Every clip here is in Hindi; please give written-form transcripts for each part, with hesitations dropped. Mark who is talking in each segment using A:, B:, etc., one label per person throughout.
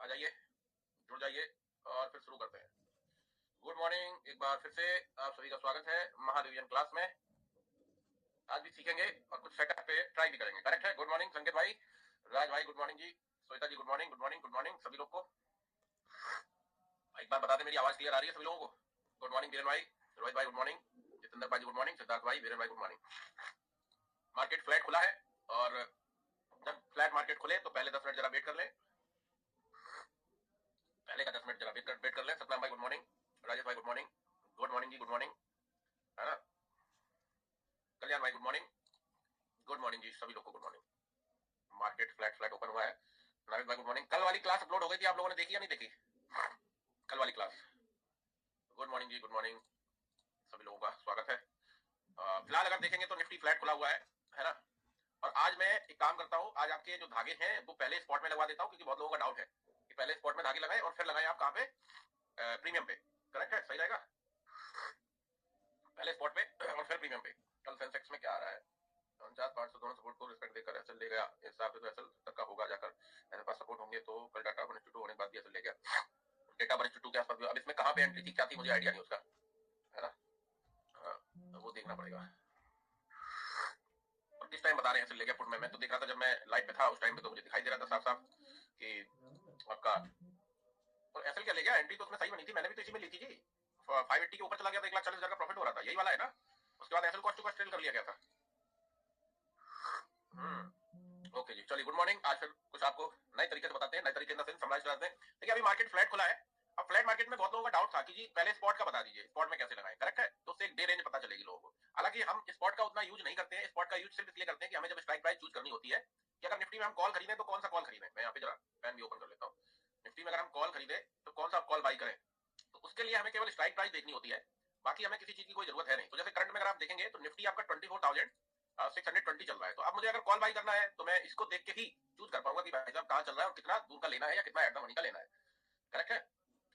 A: आ जाइए, जुड़ जाइए और फिर शुरू करते हैं। गुड मॉर्निंग, एक बार फिर से आप सभी का स्वागत है महाडिवीजन क्लास में। आज भी सीखेंगे और कुछ सेटअप पे ट्राई भी करेंगे। करेक्ट है? गुड मॉर्निंग संकेत भाई, राज भाई good morning ji, Shweta ji good morning, good morning, good morning सभी लोग को। एक बार बता दें मेरी आवाज क्लियर आ रही है सभी लोगों को? गुड मॉर्निंग बीरेन भाई, रोहित भाई गुड मॉर्निंग, जितेंद्र भाई गुड मॉर्निंग, सिद्धार्थ भाई, बीरेन भाई गुड मॉर्निंग। मार्केट फ्लैट खुला है और जब फ्लैट मार्केट खुले तो पहले 10 मिनट जरा वेट कर ले, पहले का 10 मिनट जरा वेट कर ले। सतनाम भाई गुड मॉर्निंग, राजेश भाई गुड मॉर्निंग, गुड मॉर्निंग जी, गुड मॉर्निंग, है ना। कल्याण भाई गुड मॉर्निंग, गुड मॉर्निंग जी सभी लोग को good morning. Market flat open हुआ है। नाविक भाई गुड मॉर्निंग। कल वाली क्लास अपलोड हो गई थी, आप लोगों ने देखी या नहीं देखी कल वाली क्लास? गुड मॉर्निंग जी, गुड मॉर्निंग सभी लोगों का स्वागत है। फिलहाल अगर देखेंगे तो निफ्टी फ्लैट खुला हुआ है ना। और आज मैं एक काम करता हूं, आज आपके जो धागे हैं वो पहले स्पॉट में लगवा देता हूं, क्योंकि बहुत लोगों का डाउट है कि पहले स्पॉट में धागे लगाएं और फिर लगाएं आप कहां पे? प्रीमियम पे। करेक्ट है? सही रहेगा? पहले स्पॉट पे और फिर प्रीमियम पे। कल सेंसेक्स में क्या आ रहा है? 49,500 दोनों सपोर्ट को रिस्पेक्ट देकर एसएल ले गया। इस हिसाब से तो एसएल तक का होगा जाकर, ऐसे पास सपोर्ट होंगे तो कल डाटा 1:2 होने के बाद भी एसएल ले गया। डेटा 1:2 के आसपास। अब इसमें कहां पे एंट्री थी क्या थी मुझे आइडिया नहीं उसका, है ना। हाँ, तो वो देखना पड़ेगा। और किस टाइम बता रहे हैं एसएल ले गया पुट में? मैं तो देख रहा था जब मैं लाइव पे था उस टाइम पे तो मुझे दिखाई दे रहा था साफ साफ कि आपका और एसएल क्या ले गया। एंट्री तो उसमें सही बनी थी, मैंने भी तो इसी में ली थी जी। 580 के ऊपर चला गया था, 1,40,000 का प्रॉफिट हो रहा था, यही वाला है ना। उसके बाद SL cost to cost trail कर लिया गया था। ओके जी, चलिए गुड मॉर्निंग। आज फिर कुछ आपको नए तरीके से बताते हैं, नए तरीके से समझाते हैं। देखिए अभी मार्केट फ्लैट खुला है। अब फ्लैट मार्केट में बहुत लोगों का डाउट था कि जी पहले स्पॉट का बता दीजिए, स्पॉट में कैसे लगाएं। करेक्ट है? तो उससे एक डे रेंज पता चलेगी लोगों को। हालांकि हम स्पॉट का उतना यूज नहीं करते हैं, स्पॉट का यूज सिर्फ इसलिए करते हैं कि हमें जब स्ट्राइक प्राइस चूज करनी होती है कि अगर निफ्टी में हम कॉल खरीदें तो कौन सा कॉल खरीदें। मैं यहाँ पे जरा पेन भी ओपन कर लेता हूँ। निफ्टी में अगर हम कॉल खरीदे तो कौन सा कॉल बाई करें, तो उसके लिए हमें केवल स्ट्राइक प्राइस देखनी होती है, बाकी हमें किसी चीज की कोई जरूरत है नहीं। तो जैसे करंट में अगर आप देखेंगे तो निफ्टी आपका 24,620 चल रहा है, तो अब मुझे अगर कॉल बाई करना है तो मैं इसको देख के ही चूज कर पाऊंगा कि भाई साहब कहां चल रहा है और कितना दूर का लेना है या कितना एट द मनी का लेना है। करेक्ट है?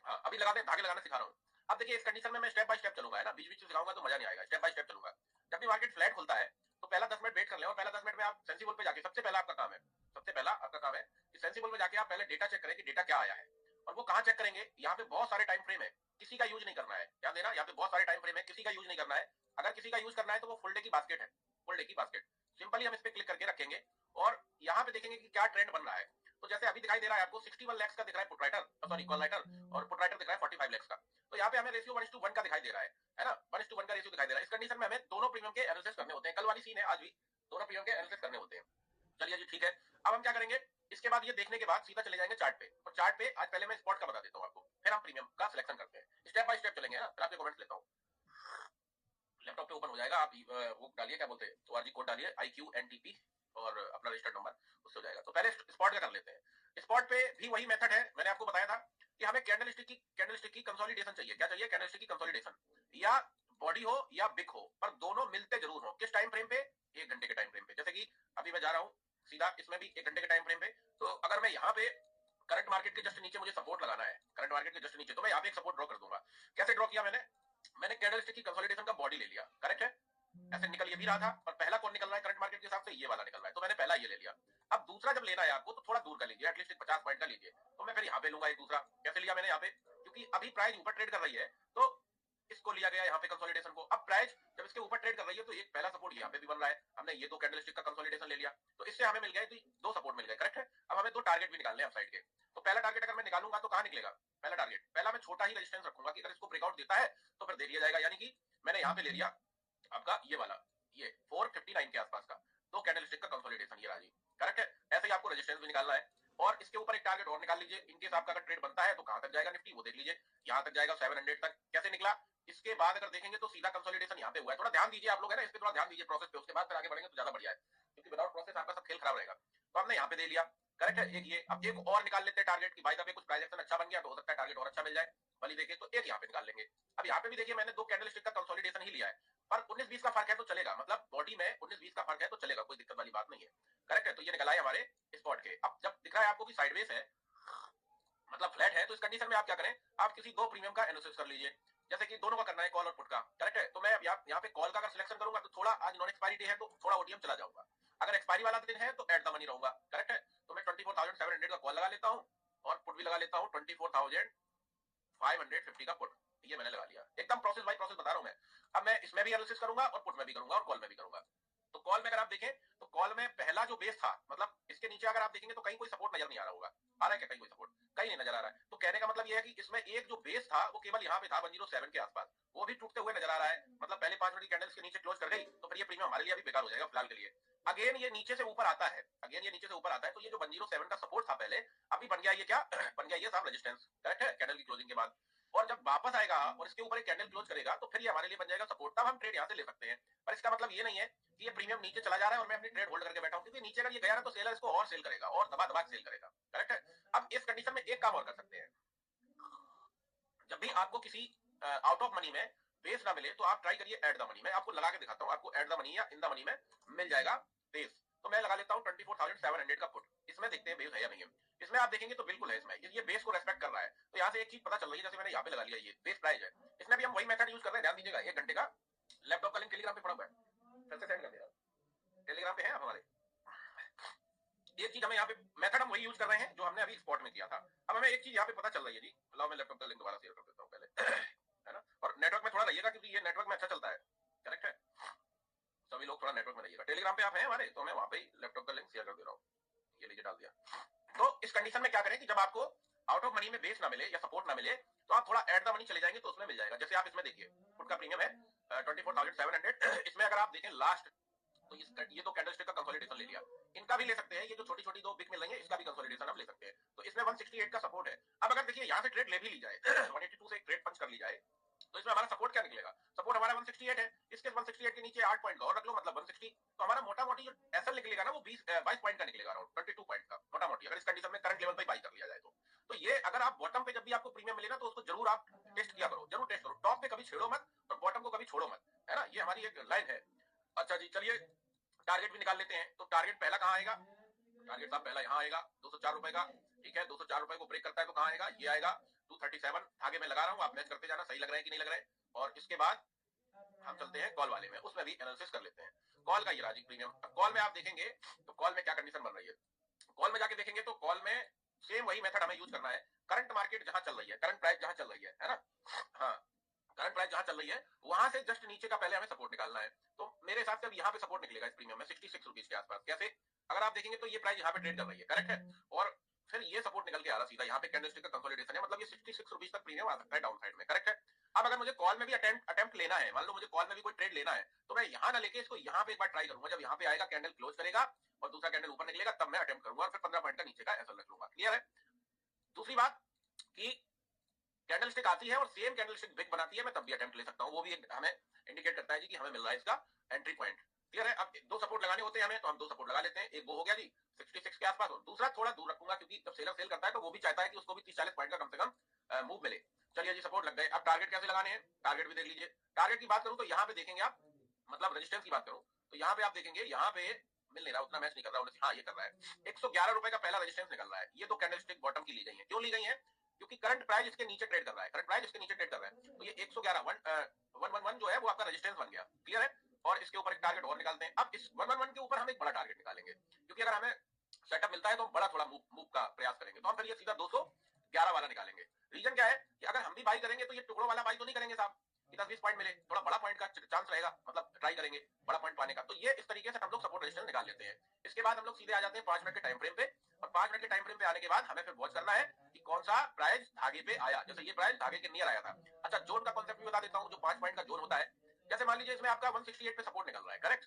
A: हाँ, अभी लगा दे, धागे लगाना सिखा रहा हूँ। अब देखिए इस कंडीशन में मैं स्टेप बाय स्टेप चलूंगा, है ना। बीच बीच में सिखाऊंगा तो मजा नहीं आएगा, स्टेप बाय स्टेप चलूंगा। जब भी मार्केट फ्लैट खुलता है तो पहला 10 मिनट वेट कर ले, और पहला 10 मिनट में आप सेंसिबल पे जाके सबसे पहला आपका काम है, सबसे पहला आपका काम है कि सेंसिबल में जाके आप पहले डेटा चेक करें कि डेटा क्या आया है। और वो कहां चेक करेंगे? यहाँ पे बहुत सारे टाइम फ्रेम है, किसी का यूज नहीं करना है, ध्यान देना। यहाँ पे बहुत सारे टाइम फ्रेम है, किसी का यूज नहीं करना है। अगर किसी का यूज करना है तो वो फुल डे की बास्केट है, फुल डे की बास्केट। सिंपली हम इस पे क्लिक करके रखेंगे और यहाँ पे देखेंगे कि क्या ट्रेंड बन रहा है। तो जैसे अभी दिखाई दे रहा है आपको 61 लाख का दिख रहा है put writer, sorry call writer, और पुट राइटर दिख रहा है 45 लाख का। तो यहाँ पे हमें रेशियो 1:1 का दिखाई दे रहा है ना। 1:1 का रेशियो दिखाई दे रहा है। इस कंडीशन में हमें दोनों प्रीमियम के एनालिसिस करने होते हैं। कल वाली सीन है, आज भी दोनों प्रीमियम के एनालिसिस करने होते हैं। चलिए जी ठीक है। अब हम क्या करेंगे, इसके बाद ये देखने के बाद सीधा चले जाएंगे चार्ट पे, और चार्ट पे आज पहले मैं स्पॉट का बता देता हूँ आपको, फिर हम प्रीमियम का सिलेक्शन करते हैं। स्टेप बाय स्टेप चलेंगे ना। फिर आपके कमेंट्स लेता हूँ, लैपटॉप पे ओपन हो जाएगा। आप वो डालिए, क्या बोलते हैं, ओआरजी कोड डालिए IQNTP और अपना रजिस्टर्ड नंबर, उससे हो जाएगा। तो पहले स्पॉट का कर लेते हैं। स्पॉट पे भी वही मेथड है, मैंने आपको बताया था कि हमें कैंडलस्टिक की कंसोलिडेशन चाहिए। क्या चाहिए? कैंडलस्टिक की कंसोलिडेशन, या बॉडी हो या बिग हो, पर दोनों मिलते जरूर हो। किस टाइम फ्रेम पे? 1 घंटे के टाइम फ्रेम पे। जैसे कि अभी मैं जा रहा हूँ सीधा, इसमें भी 1 घंटे के टाइम फ्रेम पे। तो अगर मैं यहाँ पे करंट मार्केट के जस्ट नीचे मुझे सपोर्ट लगाना है, करंट मार्केट के जस्ट नीचे, तो मैं यहाँ पे एक सपोर्ट ड्रॉ कर दूंगा। कैसे ड्रॉ किया मैंने? मैंने कैंडलस्टिक की कंसोलिडेशन का बॉडी ले लिया। करेक्ट है? ऐसे निकल ये भी रहा था, पर पहला कौन निकल रहा है करंट मार्केट के हिसाब से? ये वाला निकल रहा है, तो मैंने पहला ये ले लिया। अब दूसरा जब लेना है आपको तो थोड़ा दूर का लीजिए, एटलीस्ट 50 पॉइंट का लीजिए। तो मैं फिर यहाँ पे लूंगा एक दूसरा। कैसे लिया मैंने यहाँ पे? क्योंकि अभी प्राइस ऊपर ट्रेड कर रही है तो इसको लिया गया यहाँ पे कंसोलिडेशन को। अब प्राइस जब इसके ऊपर ट्रेड कर रही है तो एक पहला सपोर्ट यहाँ पे भी बन रहा है, हमने ये दो कैंडलस्टिक का कंसोलिडेशन ले लिया, तो इससे हमें मिल गए दो सपोर्ट मिल गए। करेक्ट है? अब हमें दो टारगेट भी निकालने हैं साइड के। तो पहला टारगेट अगर मैं निकालूंगा तो कहां निकलेगा? पहला टारगेट, पहला मैं छोटा ही रेजिस्टेंस रखूंगा कि अगर इसको ब्रेकआउट देता है तो फिर दे दिया जाएगा। यानी कि मैंने यहाँ पे ले लिया आपका ये वाला, ये 459 के आसपास का दो कैंडलस्टिक का कंसोलिडेशन, ये राजी। करेक्ट है? ऐसे ही आपको रेजिस्टेंस भी निकालना है और इसके ऊपर एक टारगेट और निकाल लीजिए। इनकेस आपका अगर ट्रेड बनता है तो कहां तक जाएगा निफ्टी वो देख लीजिए। यहां तक जाएगा 700 तक। कैसे निकला? इसके बाद अगर देखेंगे तो सीधा कंसोलिडेशन यहाँ पे हुआ है। थोड़ा ध्यान दीजिए आप लोग, है ना, इस पे थोड़ा ध्यान दीजिए प्रोसेस पे, उसके बाद फिर आगे बढ़ेंगे तो ज्यादा बढ़िया है, क्योंकि विदाउट प्रोसेस आपका सब खेल खराब रहेगा। तो हमने यहाँ पे दे लिया। करेक्ट है? एक ये, अब एक और निकाल लेते हैं टारगेट की, भाई साहब कुछ ट्रांजेक्शन अच्छा बन गया तो हो सकता है टारगेट और अच्छा मिल जाए, भली देखे तो एक यहाँ पे निकाल लेंगे। अब यहाँ पे भी देखिए मैंने दो कैंडलस्टिक का कंसोलिडेशन ही लिया है, पर 19-20 का फर्क है तो चलेगा, मतलब बॉडी में 19-20 का फर्क है तो चलेगा, कोई दिक्कत वाली बात नहीं है। करेक्ट है? तो ये निकला है हमारे स्पॉट के। अब जब दिख रहा है आपको कि साइडवेज है, मतलब फ्लैट है, तो इस कंडीशन में आप क्या करें, आप किसी दो प्रीमियम का एनालिसिस कर लीजिए। जैसे कि दोनों का करना है, कॉल और पुट का। करेक्ट है? तो मैं यहाँ पे कॉल का अगर सिलेक्शन करूंगा तो थोड़ा आज नॉन एक्सपायरी डे है तो थोड़ा ओटीएम चला जाऊंगा। अगर एक्सपायरी वाला दिन है तो एट द मनी रहूंगा। करेक्ट है? तो मैं 24,700 का कॉल लगा लेता हूँ और पुट भी लगा लेता हूँ 24,550 का पुट, ये मैंने लगा लिया। एकदम प्रोसेस बाय प्रोसेस बता रहा हूं मैं। अब मैं इसमें भी एनालिसिस करूंगा और पुट में भी करूंगा और कॉल में भी करूंगा। तो कॉल में अगर आप देखें तो कॉल में पहला जो बेस था, मतलब इसके नीचे अगर आप देखेंगे तो कहीं कोई सपोर्ट नजर नहीं आ रहा होगा। आ रहा है क्या कहीं कोई सपोर्ट? कहीं नहीं नजर आ रहा है। तो कहने का मतलब ये है कि इसमें एक जो बेस था वो केवल यहाँ पे था 107 के आसपास, वो भी टूटते हुए नजर आ रहा है। मतलब पहले 5 मिनट की कैंडल्स के नीचे क्लोज कर गई तो फिर ये प्रीमियम हमारे लिए अभी बेकार हो जाएगा फिलहाल के लिए। अगेन ये नीचे से ऊपर आता है, अगेन ये नीचे से ऊपर आता है, तो ये जो 107 का सपोर्ट था पहले, अभी बन गया ये क्या बन गया ये साहब रेजिस्टेंस। करेक्ट है, कैंडल की क्लोजिंग के बाद। और जब वापस आएगा और इसके ऊपर एक कैंडल क्लोज करेगा तो फिर ये हमारे लिए बन जाएगा सपोर्ट, तब हम ट्रेड यहाँ से ले सकते हैं। पर इसका मतलब ये नहीं है कि ये प्रीमियम नीचे चला जा रहा है और मैं अपनी ट्रेड होल्ड करके बैठा हूं, क्योंकि नीचे अगर ये गया ना तो सेलर इसको और सेल करेगा और दबा दबा सेल करेगा। करेक्ट है। अब इस कंडीशन में एक काम और कर सकते हैं, जब भी आपको किसी आउट ऑफ मनी में बेस ना मिले तो आप ट्राई करिए एट द मनी। मैं आपको लगा के दिखाता हूँ, आपको एट द मनी या इन द मनी में मिल जाएगा बेस। तो मैं लगा लेता हूँ 24,700 का पुट। इसमें देखते हैं बेस है या नहीं है। इसमें आप देखेंगे तो बिल्कुल है, इसमें ये बेस को रेस्पेक्ट कर रहा है। तो यहाँ से एक चीज पता चल रही है, जैसे मैंने यहाँ पे लगा लिया ये बेस प्राइस है, इसमें भी हम वही मेथड यूज कर रहे हैं। ध्यान दीजिएगा, 1 घंटे का लैपटॉप का लिंक टेलीग्राम पे पड़ा हुआ है, फिर से सेंड कर दिया। टेलीग्राम पे है आप हमारे। एक चीज हमें यहाँ पे मेथड हम वही यूज कर रहे हैं जो हमने अभी स्पॉट में किया था। अब हमें एक चीज यहाँ पे पता चल रही है जी, मैं लैपटॉप का लिंक दोबारा शेयर कर देता हूँ पहले है ना। और नेटवर्क में थोड़ा रहिएगा क्योंकि ये नेटवर्क में अच्छा चलता है। करेक्ट है, सभी लोग थोड़ा नेटवर्क में रहिएगा। टेलीग्राम पे आप हैं हमारे, तो मैं वहां पे लैपटॉप का लिंक शेयर कर दे रहा हूँ। ये लीजिए, डाल दिया। तो इस कंडीशन में क्या करें कि जब आपको आउट ऑफ मनी में बेस ना मिले या सपोर्ट ना मिले तो आप थोड़ा एट द मनी चले जाएंगे तो उसमें मिल जाएगा। जैसे आप इसमें देखिए पुट का प्रीमियम है 24,700। इसमें अगर आप देखें लास्ट, तो ये तो कैंडलस्टिक का कंसोलिडेशन ले लिया, इनका भी ले सकते हैं। ये जो छोटी छोटी दो बिग मिल रही है इसका भी कंसोलिडेशन आप ले सकते हैं। तो इसमें 168 का सपोर्ट है। अब अगर देखिए यहाँ से ट्रेड ले भी ली जाए 182 से एक ट्रेड पंच कर ली जाए तो इसमें हमारा सपोर्ट क्या निकलेगा? सपोर्ट हमारा 168 है, इसके 168 के नीचे 8 पॉइंट का और रख लो, मतलब 160। तो हमारा मोटा मोटी जो एसएल निकलेगा ना वो 22 पॉइंट का निकलेगा, अराउंड 22 पॉइंट का मोटा मोटी, अगर इस कंडीशन में करंट लेवल पे बाई कर लिया जाए तो ये अगर आप बॉटम पे जब भी आपको प्रीमियम मिले ना तो उसको जरूर आप टेस्ट किया करो, जरूर टेस्ट करो। टॉप पे कभी छेड़ो मत और बॉटम को कभी छोड़ो मत, है ना। ये हमारी एक लाइन है। अच्छा जी, चलिए टारगेट भी निकाल लेते हैं। तो टारगेट पहला कहाँ आएगा? टारगेट साहब पहला यहाँ आएगा 204 रुपए का। ठीक है, 204 रुपए को ब्रेक करता है तो कहाँ आएगा? ये आएगा 237। आगे मैं लगा रहा हूँ, आप मैच करते जाना सही लग रहा है कि नहीं लग रहा है। और इसके बाद हम चलते हैं कॉल वाले में, उसमें भी एनालिसिस कर लेते हैं। कॉल का ये राजी प्रीमियम। कॉल में आप देखेंगे तो कॉल में क्या कंडीशन बन रही है, कॉल में जाके देखेंगे तो कॉल में सेम वही मेथड हमें यूज करना है। करंट मार्केट जहां चल रही है, करंट प्राइस जहां चल रही है ना, हाँ, करंट प्राइस जहां चल रही है वहां से जस्ट नीचे का पहले हमें सपोर्ट निकालना है। तो मेरे हिसाब से अब यहाँ पे सपोर्ट निकलेगा इस प्रीमियम में 66 रुपीज के आसपास। कैसे? अगर आप देखेंगे तो ये प्राइस यहाँ पे ट्रेड कर रही है, करेक्ट है, और फिर ये सपोर्ट निकल के आ रहा सीधा यहाँ पे कैंडलस्टिक का कंसोलिडेशन है, मतलब ये 66 रुपीज तक प्रीमियम आ सकता है डाउन साइड में। करेक्ट है। अब अगर मुझे कॉल में भी अटेम्प्ट लेना है, मान लो मुझे कॉल में भी कोई ट्रेड लेना है, तो मैं यहाँ ना लेके इसको यहाँ पे एक बार ट्राई करूंगा। जब यहाँ पे आएगा कैंडल क्लोज करेगा और दूसरा कैंडल ऊपर निकलेगा तब मैं अटेम्प्ट करूंगा और फिर 15 पॉइंट का नीचे का एसएल रख लूंगा। क्लियर है। दूसरी बात कि कैंडलस्टिक आती है और सेम कैंडलस्टिक ब्रेक बनाती है, मैं तब भी अटेम्प्ट ले सकता हूँ। वो भी हमें इंडिकेट करता है जी कि हमें मिल रहा है इसका एंट्री पॉइंट। क्लियर है। अब दो सपोर्ट लगाने होते हैं हमें, तो हम दो सपोर्ट लगा लेते हैं। एक वो हो गया जी 66 के आसपास, और दूसरा थोड़ा दूर रखूंगा क्योंकि जब सेलर सेल करता है तो वो भी चाहता है कि उसको भी 30-40 पॉइंट का कम से कम मूव मिले। चलिए जी, सपोर्ट लग गए। अब टारगेट कैसे लगाने हैं, टारगेट भी देख लीजिए। टारगेट की बात करूं तो यहाँ पे देखेंगे आप, मतलब रेजिस्टेंस की बात करूं तो यहाँ पे आप देखेंगे यहाँ पे मिल नहीं रहा, उतना मैच नहीं कर रहा। हाँ, ये कर रहा है 111 रुपए का पहला रेजिस्टेंस निकल रहा है। ये तो कैंडलस्टिक बॉटम की ली गई है। क्यों ली गई है? क्योंकि करंट प्राइस इसके नीचे ट्रेड कर रहा है, करंट प्राइस इसके नीचे ट्रेड कर रहा है। तो ये 111 जो है वो आपका रेजिस्टेंस बन गया। क्लियर है। और इसके ऊपर एक टारगेट और निकालते हैं। अब इस 111 के ऊपर हम एक बड़ा टारगेट निकालेंगे, क्योंकि अगर हमें सेटअप मिलता है तो हम बड़ा थोड़ा मूव का प्रयास करेंगे। तो हम फिर ये सीधा 211 वाला निकालेंगे। रीजन क्या है कि अगर हम भी बाई करेंगे तो ये टुकड़ों वाला बाई तो नहीं करेंगे साहब कि 10-20 पॉइंट मिले, थोड़ा बड़ा पॉइंट का चांस रहेगा, मतलब ट्राई करेंगे बड़ा पॉइंट पाने का। तो ये इस तरीके से हम लोग सपोर्ट रेजिस्टेंस निकाल लेते हैं। इसके बाद हम लोग सीधे आ जाते हैं 5 मिनट के टाइम फ्रेम पे, और 5 मिनट के टाइम फ्रेम पे आने के बाद हमें फिर वॉच करना है कि कौन सा प्राइस धागे पे आया। जैसे ये प्राइस धागे के नियर आया था। अच्छा, जोन का कॉन्सेप्ट भी बता देता हूँ। जो 5 पॉइंट का जोन होता है, जैसे मान लीजिए इसमें आपका 168 पे सपोर्ट निकल रहा है, करेक्ट।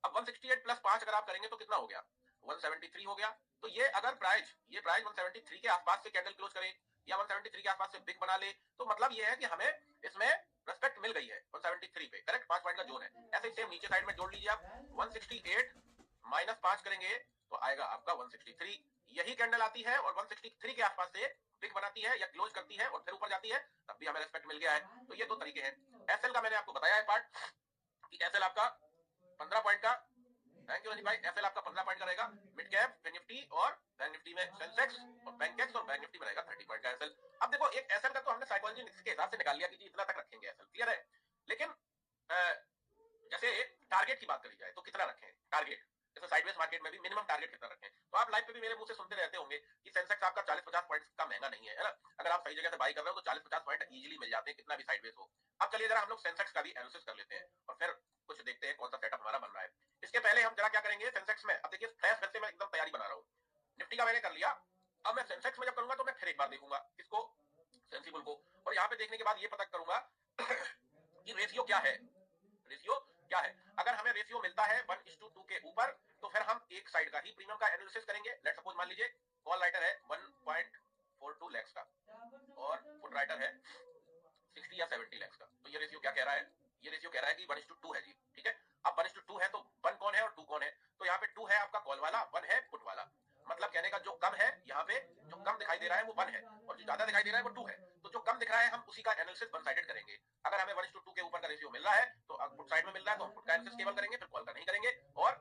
A: अब 168 प्लस 5 अगर आप करेंगे तो कितना हो गया? 173 हो गया। तो ये अगर प्राइस 173 के आसपास से कैंडल क्लोज करे या 173 के आसपास से बिग बना ले तो मतलब ये है कि हमें इसमें रेस्पेक्ट मिल गई है 173 पे, करेक्ट। 5 पॉइंट का जोन है। ऐसे ही सेम नीचे साइड में जोड़ लीजिए आप। 168 माइनस 5 करेंगे तो आएगा आपका 163। यही कैंडल आती है और 163 के आसपास से बिग बनाती है या क्लोज करती है और फिर ऊपर जाती है, तब भी हमें रेस्पेक्ट मिल गया है। तो ये दो तरीके हैं। एसएल का मैंने आपको बताया है पार्ट कि एसएल आपका 15 पॉइंट का, थैंक यू भाई, एसएल आपका 15 पॉइंट का रहेगा। मिड कैप, फिन निफ्टी और बैंक निफ्टी में सेंसेक्स और बैंकेक्स और बैंक निफ्टी में रहेगा 30 पॉइंट का एसएल। अब देखो, एक एसएल का तो हमने साइकोलॉजी के हिसाब से निकाल लिया कि जी इतना तक रखेंगे एसएल। क्लियर है। लेकिन जैसे टारगेट की बात करी जाए तो कितना रखें टारगेट? जैसे साइडवेज मार्केट में भी मिनिमम टारगेट कितना रखें? तो आप लाइव पे भी मेरे मुंह से सुनते रहते होंगे कि सेंसेक्स आपका 40-50 पॉइंट सही जगह से बाई कर रहे हो तो 40-50 पॉइंट इजीली मिल जाते हैं, कितना भी साइडवेज हो। अब चलिए जरा हम लोग सेंसेक्स का भी एनालिसिस कर लेते हैं और फिर कुछ देखते हैं कौन सा सेटअप हमारा बन रहा है। इसके पहले हम जरा क्या करेंगे सेंसेक्स में, अब देखिए फ्रेश फिर से मैं एकदम तैयारी बना रहा हूँ। निफ्टी का मैंने कर लिया, अब मैं सेंसेक्स में जब करूंगा तो मैं फिर एक बार देखूंगा इसको, सेंसिबल को, और यहाँ पे देखने के बाद ये पता करूंगा कि रेशियो क्या है, रेशियो क्या है। अगर हमें रेशियो मिलता है 1:2 के ऊपर तो फिर हम एक साइड का ही प्रीमियम का एनालिसिस करेंगे। लेट्स सपोज मान लीजिए कॉल राइटर है 1.42 लाख का और पुट राइटर है 60 या 70 लाख का, तो ये रेशियो क्या कह रहा है, ये रेशियो कह रहा है कि 1:2 है जी, ठीक है। अब 1:2 है तो 1 कौन है और 2 कौन है, तो यहाँ पे 2 है आपका कॉल वाला, 1 है पुट वाला। मतलब कहने का जो कम है यहाँ पे, जो कम दिखाई दे रहा है वो 1 है और जो ज्यादा दिखाई दे रहा है वो 2 है। तो जो कम दिख रहा है हम उसी का एनालिसिस वन साइडेड करेंगे। अगर हमें 1:2 के ऊपर का रेशियो मिल रहा है तो पुट साइड में मिल रहा है तो हम पुट का एनालिसिस केवल करेंगे, फिर कॉल का नहीं करेंगे, और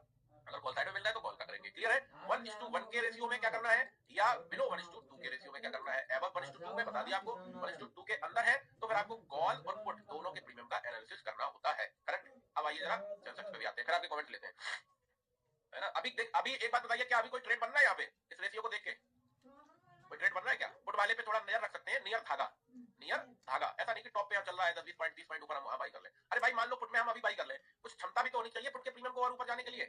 A: अगर कॉल साइड में मिल रहा है तो कॉल का करेंगे। क्लियर है। 1:1 के रेशियो में क्या करना है या बिलो 1:2 के रेशियो में क्या करना है। एबव 1:2 में बता दिया आपको, 1:2 के अंदर है तो फिर आपको कॉल और पुट दोनों के प्रीमियम का एनालिसिस करना होता है। करेक्ट। अब आइए जरा सेंसेक्स पे भी आते हैं, फिर आपके कमेंट लेते हैं, है ना। अभी एक बात बताइए, क्या अभी कोई ट्रेड बन रहा है यहाँ पे इस रेशियो को देख के, कोई ट्रेड बन रहा है क्या। पुट वाले पे थोड़ा नजर रख सकते हैं, नियर धागा, नियर धागा। ऐसा नहीं कि टॉप पे चल रहा है 10-20 पॉइंट 30 पॉइंट ऊपर हम वहां बाई कर ले। अरे भाई मान लो पुट में हम अभी बाई कर ले, कुछ क्षमता भी तो होनी चाहिए पुट के प्रीमियम को और ऊपर जाने के लिए,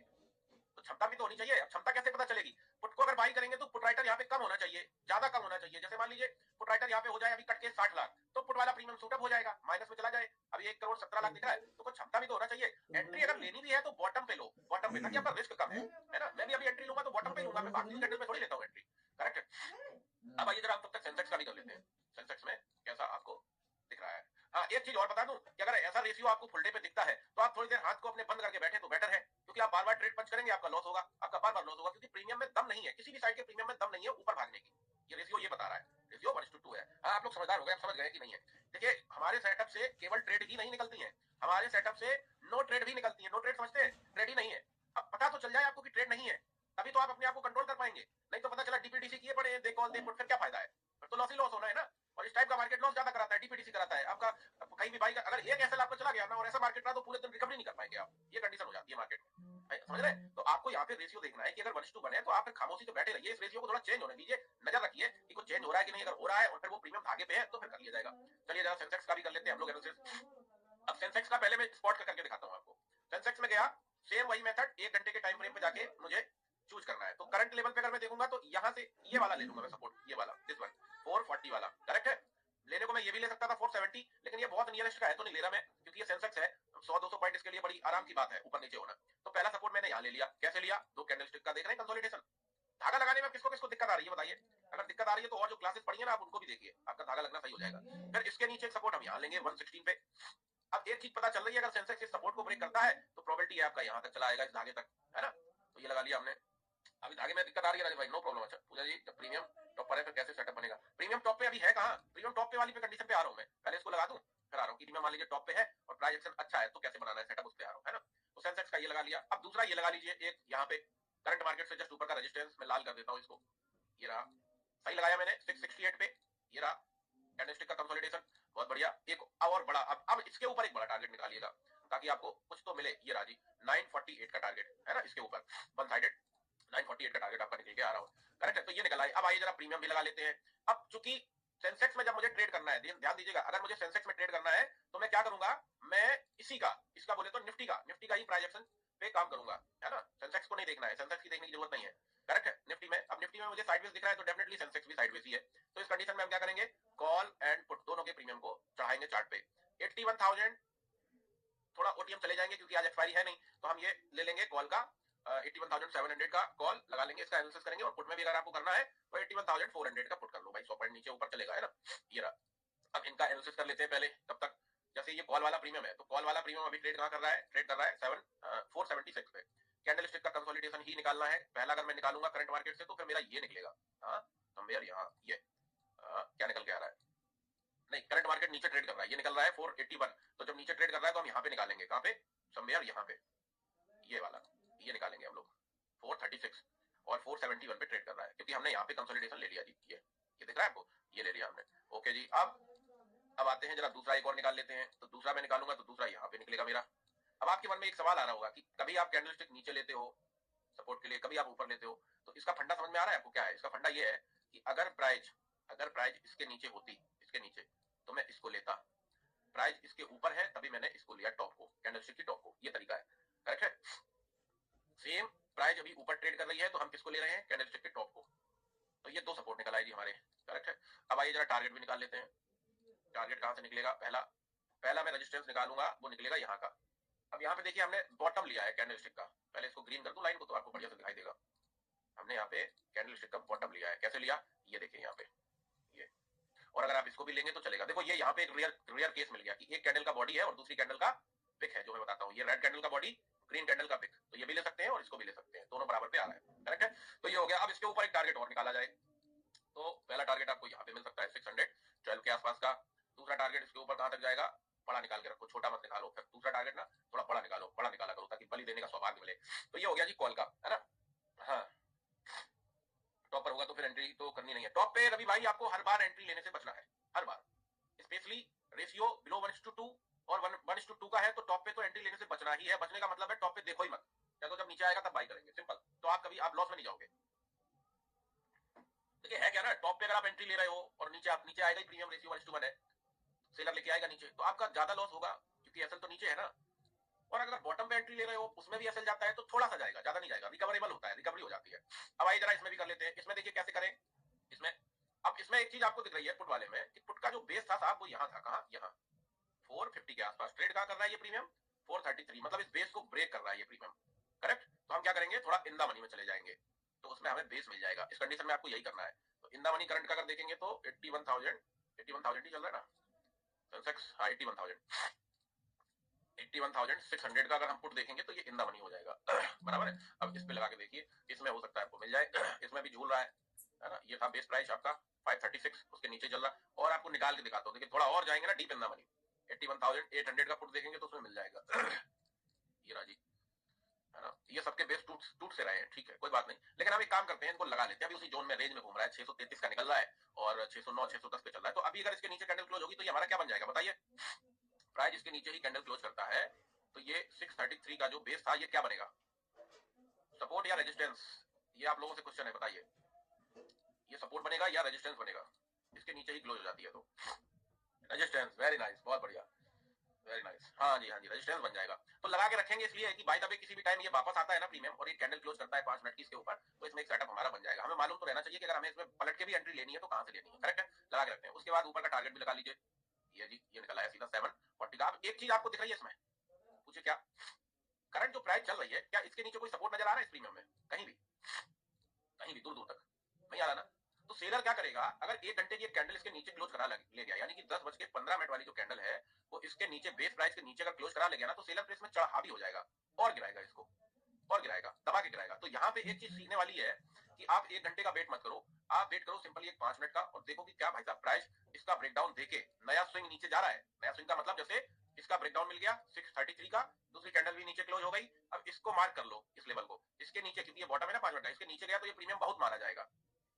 A: तो क्षमता भी तो होनी चाहिए। क्षमता कैसे पता चलेगी, पुट को अगर बाई करेंगे तो पुट राइटर यहाँ पे कम होना चाहिए, ज्यादा कम होना चाहिए। जैसे मान लीजिए पुट राइटर यहाँ पे हो जाए अभी कट के 60 लाख, तो पुट वाला प्रीमियम सूटअप हो जाएगा, माइनस में चला जाए। अभी 1,17,00,000 दिख रहा है तो कुछ क्षमता भी तो होना चाहिए। एंट्री अगर लेनी भी है तो बॉटम पे लो, बॉटम पे, ताकि आपका रिस्क कम है ना। मैं भी अभी एंट्री लूंगा तो बॉटम पे लूंगा, मैं बाकी कैंडल में थोड़ी लेता हूँ एंट्री। करेक्ट है। अब आइए जरा हम तब तक सेंसेक्स का भी कर लेते हैं, सेंसेक्स में कैसा आपको दिख रहा है। हाँ एक चीज और बता दूं कि अगर ऐसा रेशियो आपको फुल डे पे दिखता है तो आप थोड़ी देर हाथ को अपने बंद करके बैठे तो बेटर है, क्योंकि आप बार बार ट्रेड पंच करेंगे आपका लॉस होगा, आपका बार बार लॉस होगा, क्योंकि प्रीमियम में दम नहीं है, किसी भी साइड के प्रीमियम में दम नहीं है ऊपर भागने की। ये रेशियो ये बता रहा है, रेशियो 1:2 है। हाँ आप लोग समझदार हो गए, आप समझ गए कि नहीं है। देखिए हमारे सेटअप से केवल ट्रेड ही नहीं निकलती है, हमारे सेटअप से नो ट्रेड भी निकलती है। नो ट्रेड समझते हैं, ट्रेड ही नहीं है। अब पता तो चल जाए आपको कि ट्रेड नहीं है, तभी तो आप अपने आप को कंट्रोल कर पाएंगे। नहीं तो पता चला डीपीडीसी किए पड़े, दे कॉल दे पुट, फिर क्या फायदा है, फिर तो लॉस ही लॉस होना है ना। और इस टाइप का मार्केट लॉस ज्यादा कराता है, डीपीडीसी कराता है आपका। कहीं भी बाई अगर एक ऐसा आपको चला गया ना और ऐसा मार्केट रहा तो पूरे दिन रिकवरी नहीं कर पाएंगे आप, ये कंडीशन हो जाती है मार्केट में, समझ रहे। तो आपको यहाँ पे रेशियो देखना है कि अगर 1:2 बने तो आप फिर खामोशी से बैठे रहिए, इस रेशियो को थोड़ा चेंज होने दीजिए, नजर रखिए कि कुछ चेंज हो रहा है कि नहीं। अगर हो रहा है और फिर वो प्रीमियम धागे पे है तो फिर कर लिया जाएगा। चलिए जरा सेंसेक्स का भी कर लेते हैं हम लोग एनालिसिस। अब सेंसेक्स का पहले मैं स्पॉट का करके दिखाता हूँ आपको। सेंसेक्स में गया, सेम वही मेथड, 1 घंटे के टाइम फ्रेम पे जाके मुझे चूज करना है। तो करंट लेवल पे अगर मैं देखूंगा तो यहाँ से ये वाला ले लूंगा मैं सपोर्ट, ये वाला, दिस वन 440 वाला। करेक्ट है। लेने को मैं ये भी ले सकता था 470, लेकिन ये बहुत नियरेस्ट का है तो नहीं ले रहा मैं, क्योंकि ये सेंसेक्स है, 100-200 पॉइंट इसके लिए बड़ी आराम की बात है ऊपर नीचे होना। तो पहला सपोर्ट मैंने यहाँ ले लिया। कैसे लिया, दो कैंडलस्टिक का देख रहे हैं कंसोलिडेशन। धागा लगाने में किसको किसको दिक्कत आ रही है बताइए। अगर दिक्कत आ रही है तो और जो क्लासेस पढ़ी है ना आप उनको भी देखिए, आपका धागा लगना सही हो जाएगा। फिर इसके नीचे एक सपोर्ट हम यहाँ लेंगे 116 पे। अब एक चीज पता चल रही है, अगर सेंसेक्स इस सपोर्ट को ब्रेक करता है तो प्रोबेबिलिटी है आपका यहाँ तक चला आएगा, इस धागे तक, है ना। तो ये लगा लिया हमने। अभी धागे में दिक्कत आ रही है राजेश भाई, नो प्रॉब्लम। अच्छा पूजा जी, जब प्रीमियम टॉप पर है फिर कैसे सेटअप बनेगा। प्रीमियम टॉप पे अभी है कहाँ, प्रीमियम टॉप पे वाली पे कंडीशन पे आ रहा हूँ मैं, पहले इसको लगा दूं फिर आ रहा हूँ। प्रीमियम मान लीजिए टॉप पे है और प्राइस एक्शन अच्छा है तो कैसे बनाना है सेटअप, उस पे आ रहा हूँ, है ना। तो सेंसेक्स का ये लगा लिया। अब दूसरा ये लगा लीजिए एक यहाँ पे करंट मार्केट से जस्ट ऊपर का रेजिस्टेंस, मैं लाल कर देता हूँ इसको, ये रहा, सही लगाया मैंने 668 पे, ये रहा कैंडलस्टिक का कंसोलिडेशन, बहुत बढ़िया। एक और बड़ा, अब इसके ऊपर एक बड़ा टारगेट निकालिएगा ताकि आपको कुछ तो मिले। ये रहा जी 948 का टारगेट, है ना, इसके ऊपर वन साइडेड 948 का टारगेट आपका निकल के आ रहा हूँ। करेक्ट है, तो ये निकल आए। अब आइए जरा प्रीमियम भी लगा लेते हैं। अब चूंकि सेंसेक्स में जब मुझे ट्रेड करना है, ध्यान दीजिएगा, अगर मुझे सेंसेक्स में ट्रेड करना है तो मैं क्या करूंगा, मैं इसी का, इसका बोले तो निफ्टी का ही प्राइस एक्शन पे काम करूंगा, है ना। सेंसेक्स को नहीं देखना है, सेंसेक्स की देखने की जरूरत नहीं है। करेक्ट है। निफ्टी में, अब निफ्टी में मुझे साइडवेज दिख रहा है तो डेफिनेटली सेंसेक्स भी साइडवेज ही है। तो इस कंडीशन में हम क्या करेंगे, कॉल एंड पुट दोनों के प्रीमियम को चढ़ाएंगे चार्ट पे। 81,000 थोड़ा ओटीएम चले जाएंगे क्योंकि आज एक्सपायरी है नहीं, तो हम ये ले लेंगे कॉल का 81,700 का कॉल लगा लेंगे, इसका एनालिसिस करेंगे। और पुट में भी अगर आपको करना है तो 81,400 का पुट कर लो भाई, 100 पॉइंट नीचे ऊपर चलेगा, है ना। ये रहा। अब इनका एनालिसिस कर लेते हैं पहले, तब तक जैसे ये कॉल वाला प्रीमियम है तो कॉल वाला प्रीमियम अभी ट्रेड कहां कर रहा है, ट्रेड कर रहा है 476 पे। कैंडलस्टिक का कंसोलिडेशन ही निकालना है पहला। अगर मैं निकालूंगा करंट मार्केट से तो फिर मेरा ये निकलेगा, हाँ समवेयर यहाँ, ये क्या निकल के आ रहा है, नहीं करंट मार्केट नीचे ट्रेड कर रहा है, ये निकल रहा है 481। तो जब नीचे ट्रेड कर रहा है तो हम यहाँ पे निकालेंगे, कहाँ पे, समवेयर यहाँ पे, ये वाला, ये निकालेंगे हम लोग 436 और 471 पे ट्रेड कर रहा है क्योंकि हमने यहाँ पे कंसोलिडेशन ले लिया जी। ये दिख रहा है आपको, ये ले लिया हमने। ओके जी। अब आते हैं जरा दूसरा एक और निकाल लेते हैं। तो दूसरा मैं निकालूंगा तो दूसरा यहाँ पे निकलेगा मेरा। अब आपके मन में एक सवाल आ रहा होगा कि कभी आप कैंडलस्टिक नीचे लेते हो सपोर्ट के लिए, कभी आप ऊपर लेते हो, तो इसका फंडा समझ में आ रहा है आपको क्या है। इसका फंडा ये है कि अगर प्राइस अगर प्राइस इसके नीचे होती, इसके नीचे, तो मैं इसको लेता, प्राइस इसके ऊपर है तभी मैंने इसको लिया टॉप को, कैंडलस्टिक की टॉप को, ये तरीका है, करेक्ट है। सेम प्राइस अभी ऊपर ट्रेड कर रही है तो हम किसको ले रहे हैं, कैंडलस्टिक के टॉप को, तो ये दो सपोर्ट निकल आएगी हमारे, करेक्ट है। अब आइए जरा टारगेट भी निकाल लेते हैं, टारगेट कहां से निकलेगा, पहला मैं रेजिस्टेंस निकालूंगा, वो निकलेगा यहाँ का। अब यहाँ पे देखिए हमने बॉटम लिया है कैंडलस्टिक का, पहले इसको ग्रीन कर दूं लाइन को तो आपको बढ़िया से दिखाई देगा। हमने यहाँ पे कैंडलस्टिक का बॉटम लिया है, कैसे लिया, ये देखिए यहाँ पे, ये, और अगर आप इसको भी लेंगे तो चलेगा। देखो ये यहाँ पे एक रियल केस मिल गया कि एक कैंडल का बॉडी है और दूसरी कैंडल का पिक है, जो मैं बताता हूँ, ये रेड कैंडल का बॉडी, ग्रीन कैंडल का पिक, तो ये भी ले सकते हैं और इसको भी ले सकते हैं, दोनों बराबर पे आ रहा है, करेक्ट है। तो ये हो गया। अब इसके ऊपर एक टारगेट और निकाला जाए, तो पहला टारगेट आपको यहाँ पे मिल सकता है 612 के आसपास का, दूसरा टारगेट इसके ऊपर कहां तक जाएगा, बड़ा निकाल के रखो, छोटा मत निकालो, फिर दूसरा टारगेट ना थोड़ा बड़ा निकालो, बड़ा निकाला करो ताकि बलि देने का सौभाग्य मिले। तो ये हो गया जी कॉल का, है ना। हाँ, टॉप पर होगा तो फिर एंट्री तो करनी नहीं है। टॉप पे रवि भाई आपको हर बार एंट्री लेने से बचना है, हर बार, स्पेशली रेशियो बिलो 1:2 और 1:2 का है तो टॉप पे तो एंट्री लेने से बचना ही है। बचने का मतलब है टॉप पे देखो ही मत, या तो जब नीचे आएगा तब बाई करेंगे, सिंपल। तो आप कभी आप लॉस में नहीं जाओगे। देखिए है क्या ना, टॉप पे अगर आप एंट्री ले रहे हो और नीचे आएगा ही प्रीमियम रेशियो 1:1 है, सेलर लेके आएगा नीचे, तो आपका ज्यादा लॉस होगा क्योंकि एसएल तो नीचे है ना। और अगर बॉटम पे एंट्री ले रहे हो उसमें भी एसएल जाता है तो थोड़ा सा जाएगा, ज्यादा नहीं जाएगा, रिकवरेबल होता है, रिकवरी हो जाती है। अब आइए जरा इसमें भी कर लेते हैं। इसमें देखिए कैसे करें, इसमें अब इसमें एक चीज आपको दिख रही है पुट वाले में कि पुट का जो बेस था साहब वो यहाँ था, कहाँ, यहाँ 450 के आसपास ट्रेड कहाँ कर रहा है ये प्रीमियम, 433, मतलब इस बेस को ब्रेक कर रहा है ये प्रीमियम, करेक्ट। तो हम क्या करेंगे, थोड़ा इन द मनी में चले जाएंगे तो उसमें हमें बेस मिल जाएगा। इस कंडीशन में आपको यही करना है। तो इन द मनी करंट का अगर देखेंगे तो 81,000 ही चल रहा है ना सेंसेक्स, हाँ 81,600 का अगर हम पुट देखेंगे तो ये इन द मनी हो जाएगा बराबर है। अब इस पे लगा के देखिए, इसमें हो सकता है आपको मिल जाए, इसमें भी झूल रहा है ना। ये था बेस प्राइस आपका 536, उसके नीचे चल रहा है। और आपको निकाल के दिखाता हूँ, देखिए थोड़ा और जाएंगे ना डीप इन द मनी, 81,800 का पुट देखेंगे तो उसमें मिल जाएगा ये राजी, है ना। ये सबके बेस टूट से रहे हैं, ठीक है कोई बात नहीं, लेकिन हम एक काम करते हैं, इनको लगा लेते हैं। अभी उसी जोन में रेंज में घूम रहा है, 633 का निकल रहा है और 609 610 पे चल रहा है। तो अभी अगर इसके नीचे कैंडल क्लोज होगी तो ये हमारा क्या बन जाएगा बताइए, प्राइस इसके नीचे ही कैंडल क्लोज करता है तो ये 633 का जो बेस था ये क्या बनेगा, सपोर्ट या रेजिस्टेंस, ये आप लोगों से क्वेश्चन है, बताइए ये सपोर्ट बनेगा या रेजिस्टेंस बनेगा, इसके नीचे ही क्लोज हो जाती है तो रेजिस्टेंस, वेरी नाइस, बहुत बढ़िया, वेरी नाइस, हाँ जी रेजिस्टेंस बन जाएगा। तो लगा के रखेंगे इसलिए कि बाय द वे किसी भी टाइम ये वापस आता है ना प्रीमियम और ये कैंडल क्लोज करता है 5 मिनट की इसके ऊपर, तो इसमें एक सेटअप हमारा बन जाएगा। हमें मालूम तो रहना चाहिए कि अगर हमें इसमें पलट के भी एंट्री लेनी है तो कहां से लेनी है, करेक्ट है, लगा के रखते हैं। उसके बाद ऊपर का टारगेट भी लगा लीजिए, ये जी ये निकला है सीधा 740 का। अब एक चीज आपको दिख रही है इसमें, पूछिए क्या, करंट जो प्राइस चल रही है क्या इसके नीचे कोई सपोर्ट नजर आ रहा है इस प्रीमियम में, कहीं भी दूर दूर तक नहीं आ रहा ना। तो सेलर क्या करेगा, अगर 1 घंटे की एक कैंडल इसके नीचे क्लोज करा ले गया, यानी कि 10:15 वाली जो कैंडल है वो इसके नीचे बेस प्राइस के नीचे अगर क्लोज करा ले गया ना, तो सेलर प्रेस में चढ़ा भी हो जाएगा और गिराएगा इसको, और गिराएगा, दबा के गिराएगा। तो यहाँ पे एक चीज सीखने वाली है कि आप 1 घंटे का वेट मत करो, आप वेट करो सिंपली एक 5 मिनट का, और देखो कि क्या भाई साहब प्राइस इसका ब्रेकडाउन देके नया स्विंग नीचे जा रहा है। नया स्विंग का मतलब जैसे इसका ब्रेकडाउन मिल गया 633 का, दूसरी कैंडल भी नीचे क्लोज हो गई। अब इसको मार्क कर लो, इस लेवल को, इसके नीचे, क्योंकि ये बॉटम है ना 5 मिनट का, इसके नीचे गया तो ये प्रीमियम बहुत मारा जाएगा।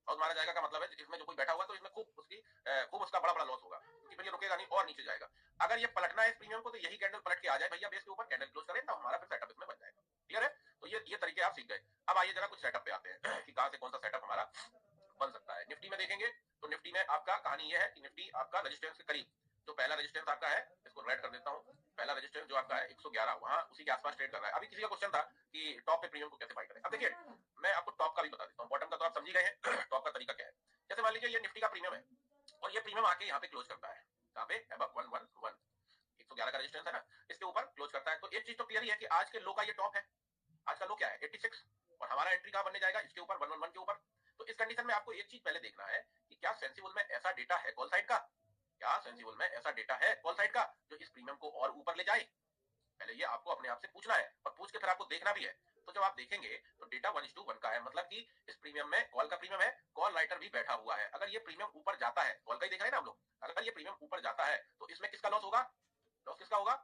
A: बहुत मारा जाएगा का मतलब है इसमें जो कोई बैठा हुआ तो इसमें खूब उसका बड़ा लॉस होगा, क्योंकि फिर ये रुकेगा नहीं और नीचे जाएगा। अगर ये पलटना है इस प्रीमियम को तो यही कैंडल पलट के आ जाए भैया बेस के ऊपर, कैंडल क्लोज करें तो हमारा फिर सेटअप इसमें बन जाएगा, क्लियर है। तो ये तरीके आप सीख गए। अब आइए जरा कुछ सेटअप पे आते हैं कि कहां से कौन सा सेटअप हमारा बन सकता है। निफ्टी में देखेंगे तो निफ्टी में आपका कहानी यह है कि निफ्टी आपका रेजिस्टेंस के करीब, जो पहला रेजिस्टेंस आपका है इसको रेड कर देता हूं, पहला रेजिस्टेंस जो आपका है 111, वहां उसी के आसपास ट्रेड कर रहा है। अभी किसी का क्वेश्चन था कि टॉप पे प्रीमियम को कैसे बाय करें। अब देखिए मैं आपको टॉप का भी बता देता हूं, बॉटम का तो आप समझ ही गए हैं, टॉप का तरीका क्या है। जैसे मान लीजिए ये निफ्टी का प्रीमियम है और ये प्रीमियम आके यहाँ पे क्लोज करता है, कहाँ पे, अबव 111, 111 का रेजिस्टेंस है ना, इसके ऊपर क्लोज करता है। तो एक चीज तो क्लियर ही है कि आज के लो का ये टॉप है, आज का लो क्या है 86, और हमारा एंट्री कहाँ बनने जाएगा इसके ऊपर 111 के ऊपर। तो इस कंडीशन में आपको एक चीज पहले देखना है कि क्या सेंसिबल में ऐसा डेटा है कॉल साइड का, क्या सेंसिबल में ऐसा डेटा है कॉल साइड का जो इस प्रीमियम को और ऊपर ले जाए। पहले ये आपको अपने आप से पूछना है और पूछ के फिर आपको देखना भी है। तो जब आप देखेंगे तो डेटा 1:1 का है, मतलब कि इस प्रीमियम में कॉल का प्रीमियम है, कॉल राइटर भी बैठा हुआ है। अगर ये प्रीमियम ऊपर जाता है, कॉल का ही देख रहे हैं ना हम लोग, अगर ये प्रीमियम ऊपर जाता है तो इसमें किसका लॉस होगा, लॉस किसका होगा,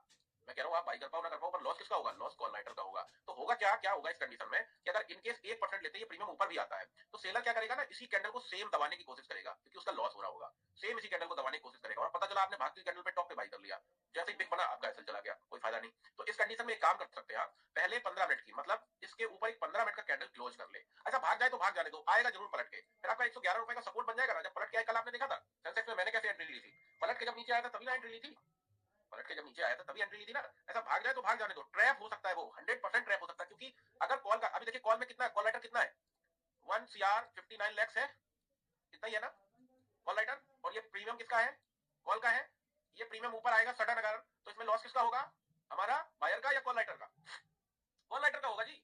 A: मैं कह रहा हूं आप बाई कर पाओ ना कर पाओ पर लॉस किसका होगा, लॉस कॉल राइटर का होगा। तो होगा क्या होगा इस कंडीशन में कि अगर इनकेस 1% लेते ये प्रीमियम ऊपर भी आता है तो सेलर क्या करेगा ना, इसी कैंडल को सेम दबाने की कोशिश करेगा क्योंकि उसका लॉस हो रहा होगा, सेम इसी कैंडल को दबाने की कोशिश करेगा और पता चला आपने भागती हुई कैंडल पे टॉप पे बाई कर लिया, जैसे ही बिग बना आपका एसएल चला गया, कोई फायदा नहीं। तो इस कंडीशन में एक काम कर सकते हैं आप, पहले 15 मिनट की मतलब इसके ऊपर एक 15 मिनट का कैंडल क्लोज कर ले। अच्छा भाग जाए तो भाग जाने दो, आएगा जरूर पलट के, फिर आपका 111 रुपए का सपोर्ट बन जाएगा ना। जब पलट के आए कल आपने देखा था सेंसेक्स में मैंने कैसे एंट्री ली थी, पलट के जब नीचे आया था तभी ना एंट्री ली थी, पलट के जब नीचे आया था तभी एंट्री ली थी ना। ऐसा भाग जाए तो भाग जाने दो, ट्रैप हो सकता है वो, 100% ट्रैप हो सकता है, क्योंकि अगर कॉल का अभी देखिए कॉल में कितना है, कॉल राइटर कितना है 1 CR 59 lakhs है, इतना ही है ना कॉल राइटर, और ये प्रीमियम किसका है, कॉल का है, ये प्रीमियम ऊपर आएगा सडन अगर, तो इसमें लॉस किसका होगा, हमारा बायर का या कॉल राइटर का, कॉल राइटर का होगा जी।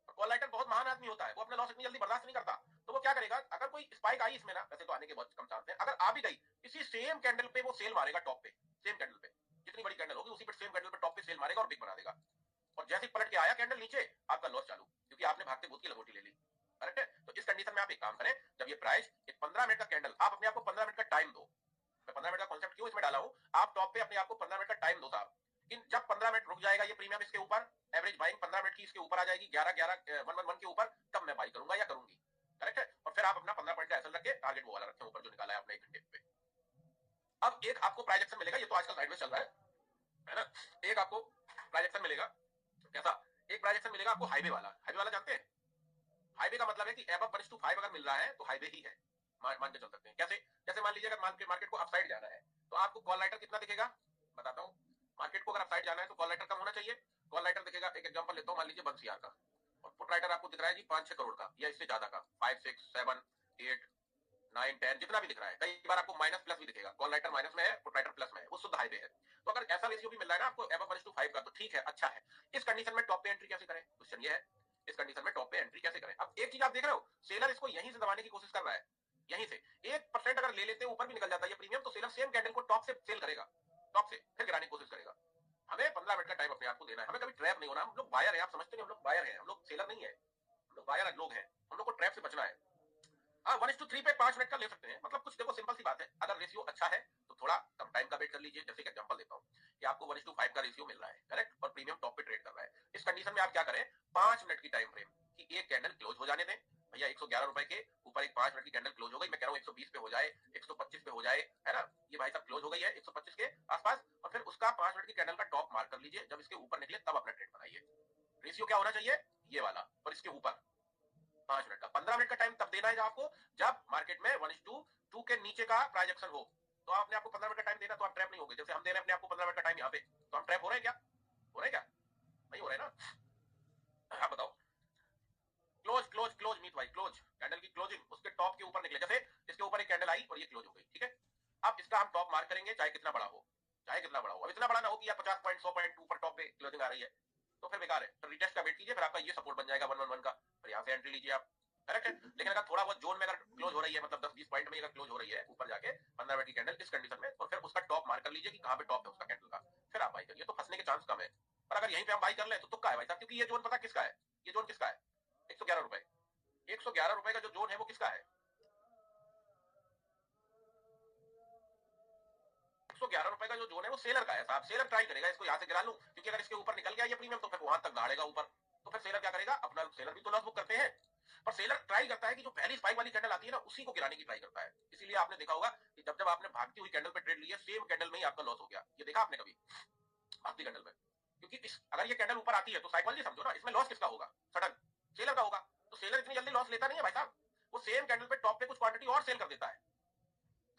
A: कॉल राइटर बहुत महान आदमी होता है, वो अपने लॉस इतनी जल्दी बर्दाश्त नहीं करता, तो वो क्या करेगा, अगर कोई स्पाइक आई इसमें ना, वैसे तो आने के बहुत कम चांस है, अगर आ भी गई इसी सेम कैंडल पे वो सेल मारेगा टॉप पे, सेम कैंडल पे, जितनी बड़ी कैंडल होगी उसी पे सेम कैंडल पे टॉप पे सेल मारेगा और बिग बना देगा, और जैसे पलट के आया कैंडल नीचे आपका लॉस चालू, क्योंकि आपने भागते भूत की लंगोटी ले ली। करेक्ट है। तो इस कंडीशन में आप एक काम करें, जब ये प्राइस एक 15 मिनट का कैंडल, आप अपने आप को 15 मिनट का टाइम दो, मैं 15 मिनट का कॉन्सेप्ट क्यों इसमें डाला हूं, आप टॉप पे अपने आप को 15 मिनट का टाइम दो साहब, जब 15 मिनट रुक जाएगा ये प्रीमियम इसके ऊपर, एवरेज बाइंग 15 मिनट की इसके ऊपर आ जाएगी 11 के ऊपर, तब मैं बाई करूंगा या करूंगी। करेक्ट है। और फिर आप अपना 15 पॉइंट का एसएल रख के टारगेट वो वाला रखें ऊपर जो निकाला है आपने 1 घंटे पे। अब एक आपको प्राइस एक्शन मिलेगा, ये तो आजकल साइडवेज चल रहा है ना, एक आपको प्राइस एक्शन मिलेगा, कैसा, एक प्राइस एक्शन मिलेगा आपको हाईवे वाला, हाईवे वाला जानते हैं, हाईवे का मतलब है कि एबव 1:5 अगर मिल रहा है तो हाईवे ही है, मान के चल सकते हैं। कैसे, जैसे मान लीजिए अगर मार्केट को अपसाइड जाना है तो आपको कॉल राइटर कितना दिखेगा, बताता हूं, मार्केट को अगर अपसाइड जाना है तो कॉल राइटर कम होना चाहिए, कॉल राइटर दिखेगा, एक एग्जांपल लेता हूं, मान लीजिए 1 CR का, और पुट राइटर आपको दिख रहा है जी 5-6 करोड़ का या इससे ज्यादा का, 5 6 7 8 9 10 जितना भी दिख रहा है, कई बार आपको माइनस प्लस भी दिखेगा, कॉल राइटर माइनस में है, पुट राइटर प्लस में है, वो शुद्ध हाईवे है। तो अगर ऐसा रेशियो भी मिल रहा है ना आपको एबव 1:5 का, तो ठीक है, अच्छा है। इस कंडीशन में टॉप पे एंट्री कैसे करें, क्वेश्चन ये है, इस कंडीशन में टॉप पे एंट्री कैसे करें। अब एक चीज आप देख रहे हो, सेलर इसको यहीं से दबाने की कोशिश कर रहा है, यहीं से 1% अगर ले लेते ऊपर भी निकल जाता है ये प्रीमियम, तो सेलर सेम कैंडल को टॉप से सेल करेगा, टॉप से फिर गिराने की कोशिश करेगा। हमें 15 मिनट का टाइम अपने आप को देना है, हमें कभी ट्रैप नहीं होना, हम लोग बायर है, आप समझते नहीं, हम लोग बायर है, हम लोग सेलर नहीं है, हम लोग बायर लोग हैं, हम लोग को ट्रैप से बचना है। 1:3 पे 5 मिनट का ले सकते हैं, मतलब कुछ देखो सिंपल सी बात है, अगर रेशियो अच्छा है तो थोड़ा कम टाइम का वेट कर लीजिए। जैसे एग्जांपल देता हूं कि आपको 1:5 का रेशियो मिल रहा है, करेक्ट, और प्रीमियम टॉप पे ट्रेड कर रहा है, इस कंडीशन में आप क्या करें, 5 मिनट की टाइम फ्रेम कि एक कैंडल क्लोज हो जाने दें भैया, 111 रुपए के ऊपर एक 5 मिनट की कैंडल क्लोज हो गई, मैं कह रहा हूं 120 पे हो जाए, 125 पे हो जाए, है ना, ये भाई साहब क्लोज हो गई है 125 के आसपास, और फिर उसका 5 मिनट की कैंडल का टॉप मार्क कर लीजिए, जब इसके ऊपर निकले तब अपना ट्रेड बनाइए। रेशियो क्या होना चाहिए, ये वाला, और इसके ऊपर 5 मिनट का। 15 मिनट का टाइम तब देना है आपको जब मार्केट में 1:2 के नीचे का प्राइजेक्शन हो, तो आपने आपको 15 मिनट का टाइम देना, तो आप ट्रैप नहीं होगे। जैसे हम दे रहे हैं अपने आपको 15 मिनट का टाइम यहाँ पे, तो हम ट्रैप हो रहे हैं क्या, हो रहे हैं क्या, नहीं हो रहे ना, आप बताओ। क्लोज क्लोज क्लोज मीत भाई, क्लोज कैंडल की क्लोजिंग उसके टॉप के ऊपर निकले, जैसे इसके ऊपर एक कैंडल आई और ये क्लोज हो गई, ठीक है, अब इसका हम टॉप मार्क करेंगे, चाहे कितना बड़ा हो, चाहे कितना बड़ा हो, अब इतना बड़ा ना हो कि यार 50 पॉइंट 100 पॉइंट ऊपर टॉप पे क्लोजिंग आ रही है, तो फिर बेकार है, तो रिटेस्ट का वेट कीजिए, फिर आपका ये सपोर्ट बन जाएगा 111 का, फिर यहाँ से एंट्री लीजिए आप। करेक्ट है। लेकिन अगर थोड़ा बहुत जोन में अगर क्लोज हो रही है, मतलब 10-20 पॉइंट में अगर क्लोज हो रही है ऊपर जाके 15 मिनट की कैंडल इस कंडीशन में, और फिर उसका टॉप मार्क कर लीजिए कि कहां पे टॉप है उसका कैंडल का, फिर आप बाई करिए, तो फंसने के चांस कम है। पर अगर यहीं पे हम बाई कर ले तो तुक्का है भाई साहब, क्योंकि ये जोन पता किसका है, ये जोन किसका है, 111 रुपए, 111 रुपए का जो जोन है वो किसका है, 111 रुपए का जो जोन है वो सेलर का है साहब, सेलर ट्राई करेगा इसको यहाँ से गिरा लूं, क्योंकि अगर इसके ऊपर निकल गया ये प्रीमियम तो फिर वहां तक दहाड़ेगा ऊपर, तो फिर सेलर क्या करेगा, अपना सेलर भी तो लॉस बुक करते हैं, पर सेलर ट्राई करता है कि जो पहली स्पाइक वाली कैंडल आती है ना उसी को गिराने की ट्राई करता है। इसीलिए आपने देखा होगा कि जब जब आपने भागती हुई कैंडल पे ट्रेड लिया, सेम कैंडल में ही आपका लॉस हो गया, ये देखा आपने कभी भागती कैंडल में, क्योंकि अगर ये कैंडल ऊपर आती है तो साइकोलॉजी समझो ना, इसमें लॉस किसका होगा, सडन सेलर का होगा, तो सेलर इतनी जल्दी लॉस लेता नहीं है भाई साहब, वो सेम कैंडल पे टॉप पे कुछ क्वांटिटी और सेल कर देता है,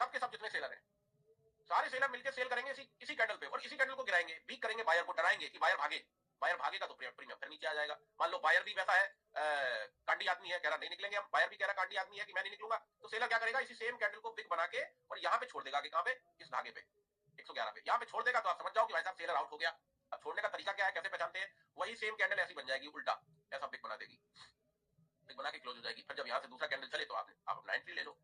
A: सबके सब जितने सेलर हैं सारे सेलर मिलकर सेल करेंगे इसी कैंडल पे, और इसी कैंडल को गिराएंगे, वीक करेंगे, बायर को डराएंगे कि बायर भागे, बायर भागेगा तो प्रीमियम फिर नीचे आ जाएगा। मान लो बायर भी वैसा है, कांडी आदमी है, कह रहा नहीं निकलेंगे हम, बायर भी कह रहा कांडी आदमी है कि मैं नहीं निकलूंगा, तो सेलर क्या करेगा, इसी सेम कैंडल को बिग बना के और यहाँ पे छोड़ देगा, कि कहां पे, इस धागे पे 111 पे यहाँ पे छोड़ देगा, तो आप समझ जाओ कि भाई साहब सेलर आउट हो गया। अब छोड़ने का तरीका क्या है, कैसे पहचानते हैं, वही सेम कैंडल ऐसी बन जाएगी उल्टा, ऐसा बिग बना देगी, बिग बना के क्लोज हो जाएगी, फिर जब यहाँ से दूसरा कैंडल चले तो आप अपना एंट्री ले लो।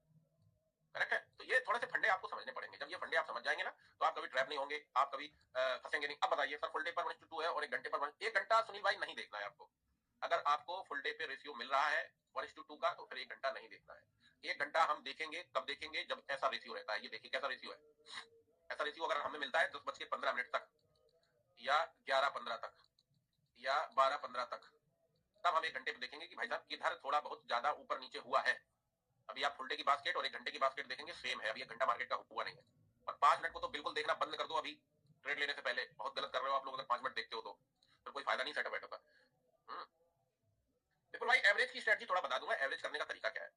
A: करेक्ट है। तो ये थोड़े से फंडे आपको समझने पड़ेंगे, जब ये फंडे आप समझ जाएंगे ना तो आप कभी ट्रैप नहीं होंगे, आप कभी फंसेंगे नहीं। अब बताइए सर फुल डे पर 1:2 है और 1 घंटे पर 1 घंटा सुनील भाई नहीं देखना है आपको, अगर आपको फुल डे पे रेशियो मिल रहा है 1:2 का तो फिर 1 घंटा नहीं देखना है। 1 घंटा हम देखेंगे कब देखेंगे, जब ऐसा रेशियो रहता है, ये देखिए कैसा रेशियो है, ऐसा रेशियो अगर हमें मिलता है 10:15 तक या 11:15 तक या 12:15 तक, तब हम 1 घंटे पे देखेंगे कि भाई साहब किधर थोड़ा बहुत ज्यादा ऊपर नीचे हुआ है, अभी आप फुल डे की बास्केट और 1 घंटे की बास्केट देखेंगे सेम है, अभी 1 घंटा मार्केट का हुआ नहीं है। और 5 मिनट को तो बिल्कुल देखना बंद कर दो अभी ट्रेड लेने से पहले, बहुत गलत कर रहे हो आप लोग अगर 5 मिनट देखते हो तो फिर कोई फायदा नहीं सेटअप वेटअप का। बिल्कुल भाई, एवरेज की स्ट्रेटजी थोड़ा बता दूंगा, एवरेज करने का तरीका क्या है।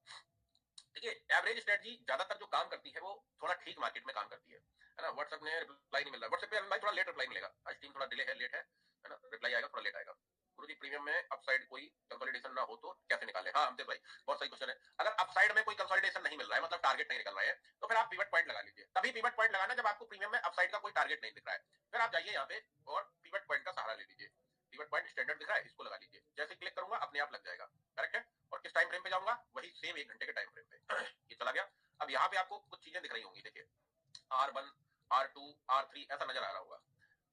A: देखिए एवरेज स्ट्रेटजी ज्यादातर जो काम करती है वो थोड़ा ठीक मार्केट में काम करती है ना। व्हाट्सएप में रिप्लाई नहीं मिल रहा, व्हाट्सएप पे भाई थोड़ा लेट रिप्लाई मिलेगा, आज टीम थोड़ा डिले है, लेट है ना, रिप्लाई आएगा थोड़ा लेट आएगा। गुरुजी प्रीमियम में अपसाइड कोई कंसोलिडेशन ना हो तो कैसे निकाले? हाँ अमित भाई बहुत सही क्वेश्चन है। अगर अपसाइड में कोई कंसोलिडेशन नहीं मिल रहा है, मतलब टारगेट नहीं निकल रहा है, तो फिर आप पिवट पॉइंट लगा लीजिए। तभी पिवट पॉइंट लगाना जब आपको प्रीमियम में अपसाइड का कोई टारगेट नहीं दिख रहा है, फिर आप जाइए यहाँ पे और पिवट पॉइंट का सहारा ले लीजिए। पिवट पॉइंट स्टैंडर्ड दिख रहा है, इसको लगा लीजिए, जैसे क्लिक करूंगा अपने आप लग जाएगा, करेक्ट है। और किस टाइम फ्रेम पे जाऊंगा? वही सेम 1 घंटे के टाइम फ्रेम पे ये चला गया। अब यहाँ पे आपको कुछ चीजें दिख रही होंगी, देखिए R1 R2 R3 ऐसा नजर आ रहा होगा।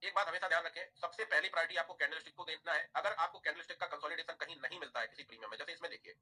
A: एक बात हमेशा ध्यान रखें, सबसे पहली प्रायोरिटी आपको कैंडलस्टिक को देखना है। अगर आपको कैंडलस्टिक का कंसोलिडेशन कहीं नहीं मिलता है किसी प्रीमियम में, जैसे इसमें देखिए,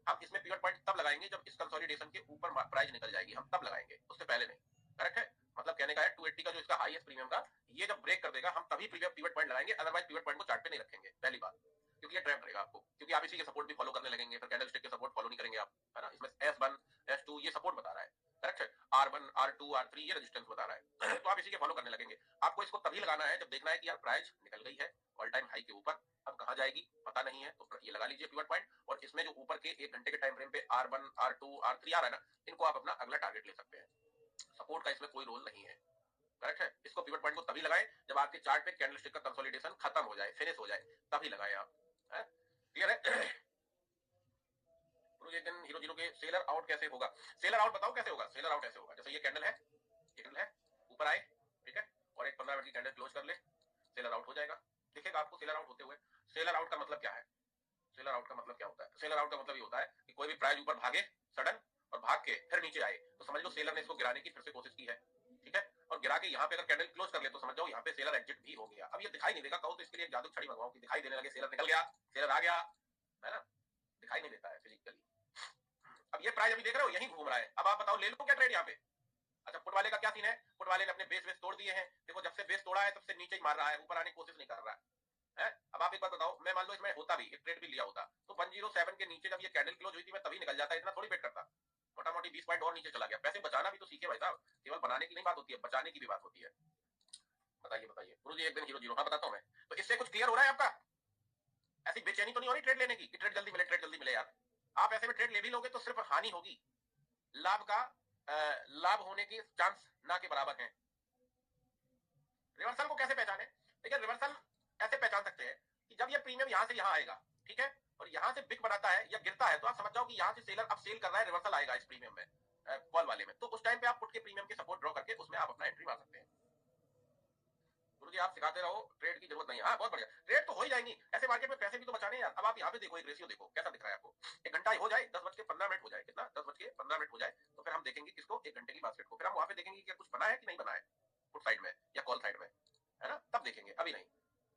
A: हम इसमें पिवट पॉइंट तब लगाएंगे जब इस कंसोलिडेशन के ऊपर प्राइस निकल जाएगी, हम तब लगाएंगे, उससे पहले नहीं, करेक्ट है। मतलब कहने का है 280 का जो इसका हाईएस्ट प्रीमियम का, ये जब ब्रेक कर देगा हम तभी पिवट पॉइंट लगाएंगे, अदरवाइज पिवट पॉइंट को चार्ट पे नहीं रखेंगे, पहली बात, क्योंकि ये ट्रैप रहेगा आपको, क्योंकि आप इसी के सपोर्ट भी फॉलो करने लगेंगे, फिर कैंडलस्टिक के सपोर्ट फॉलो नहीं करेंगे आप, है ना। इसमें S1 S2 ये सपोर्ट बता रहा है, करेक्ट है। R1 R2 R3 ये रेजिस्टेंस बता रहा है तो आप इसी के फॉलो करने लगेंगे। आपको इसको तभी लगाना है जब देखना है कि यार प्राइस निकल गई है ऑल टाइम हाई के ऊपर, अब कहां जाएगी पता नहीं है, तो ये लगा लीजिए पिवट पॉइंट। और इसमें जो ऊपर के 1 घंटे के टाइम फ्रेम पे R1 R2 R3 आ रहा है ना, इनको आप अपना अगला टारगेट ले सकते हैं। सपोर्ट का इसमें कोई रोल नहीं है, करेक्ट है। इसको पिवट पॉइंट को तभी लगाएं जब आपके चार्ट पे कैंडलस्टिक का कंसोलिडेशन खत्म हो जाए, फिनिश हो जाए, तभी लगाएं आप, क्लियर है। एक दिन हीरो जीरो के सेलर आउट कैसे होगा? सेलर आउट बताओ कैसे होगा? सेलर आउट ऐसे होगा, जैसे ये कैंडल है, कैंडल है, ऊपर आए, ठीक है, और एक 15 मिनट की कैंडल क्लोज कर ले, सेलर आउट हो जाएगा, दिखेगा आपको सेलर आउट होते हुए। सेलर आउट का मतलब क्या है? सेलर आउट का मतलब क्या होता है? सेलर आउट का मतलब ये होता है कि कोई भी प्राइस ऊपर भागे सडन और भाग के फिर नीचे आए, तो समझ लो सेलर ने इसको गिराने की फिर से कोशिश की है, ठीक है, और गिरा के यहाँ पे अगर कैंडल क्लोज कर ले तो समझ जाओ यहाँ पे सेलर एग्जिट भी हो गया। अब ये दिखाई नहीं देगा, कहो तो इसके लिए एक जादू छड़ी मंगवाओ कि दिखाई देने लगे, सेलर निकल गया, सेलर आ गया, है ना, दिखाई नहीं देता है फिजिकली। अब ये प्राइस अभी देख रहे हो यहीं घूम रहा है, अब आप बताओ ले लो क्या ट्रेड यहाँ पे? अच्छा पुट वाले का क्या सीन है? पुट वाले ने अपने बेस तोड़ दिए हैं, देखो जब से बेस तोड़ा है तब से नीचे ही मार रहा है, ऊपर आने की कोशिश नहीं कर रहा है। अब आप एक बात बताओ, मैं मान लो इसमें होता भी, एक ट्रेड भी लिया होता, तो 107 के नीचे जब ये कैंडल क्लोज हुई थी मैं तभी निकल जाता, इतना थोड़ी वेट करता, मोटा मोटी 20 पॉइंट और नीचे चला गया। पैसे बचाना भी तो सीखे भाई साहब, केवल बनाने की नहीं बात होती है, बचाने की भी बात होती है। बताइए बताइए गुरु जी, एक दिन हीरो जीरो, हाँ बताता हूँ मैं। तो इससे कुछ क्लियर हो रहा है आपका? ऐसी बेचैनी तो नहीं हो रही ट्रेड लेने की कि ट्रेड जल्दी मिले, ट्रेड जल्दी मिले यार। आप ऐसे में ट्रेड ले भी लोगे तो सिर्फ हानि होगी, लाभ का लाभ होने की चांस ना के बराबर है। रिवर्सल को कैसे पहचाने? देखिए रिवर्सल ऐसे पहचान सकते हैं कि जब ये प्रीमियम यहां से यहां आएगा, ठीक है, और यहां से बिक बनाता है या गिरता है, तो आप समझ जाओ कि यहां से सेलर अब सेल कर रहा है, रिवर्सल आएगा इस प्रीमियम में, कॉल वाले में, तो उस टाइम पे आप पुट के प्रीमियम की सपोर्ट ड्रॉ करके उसमें आप अपना एंट्री मार सकते हैं। गुरुजी आप सिखाते रहो, ट्रेड की जरूरत नहीं है। हाँ बहुत बढ़िया, ट्रेड तो हो ही जाएंगी, ऐसे मार्केट में पैसे भी तो बचाने यार। अब आप यहाँ पे देखो, एक रेशियो देखो कैसा दिख रहा है आपको, 1 घंटा हो जाए, 10:15 हो जाए, कितना 10:15 हो जाए, तो फिर हम देखेंगे किसको, 1 घंटे की बास्केट को, फिर हम वहां पे देखेंगे कि कुछ बना है कि नहीं बना है पुट साइड में या कॉल साइड में, है ना, तब देखेंगे, अभी नहीं।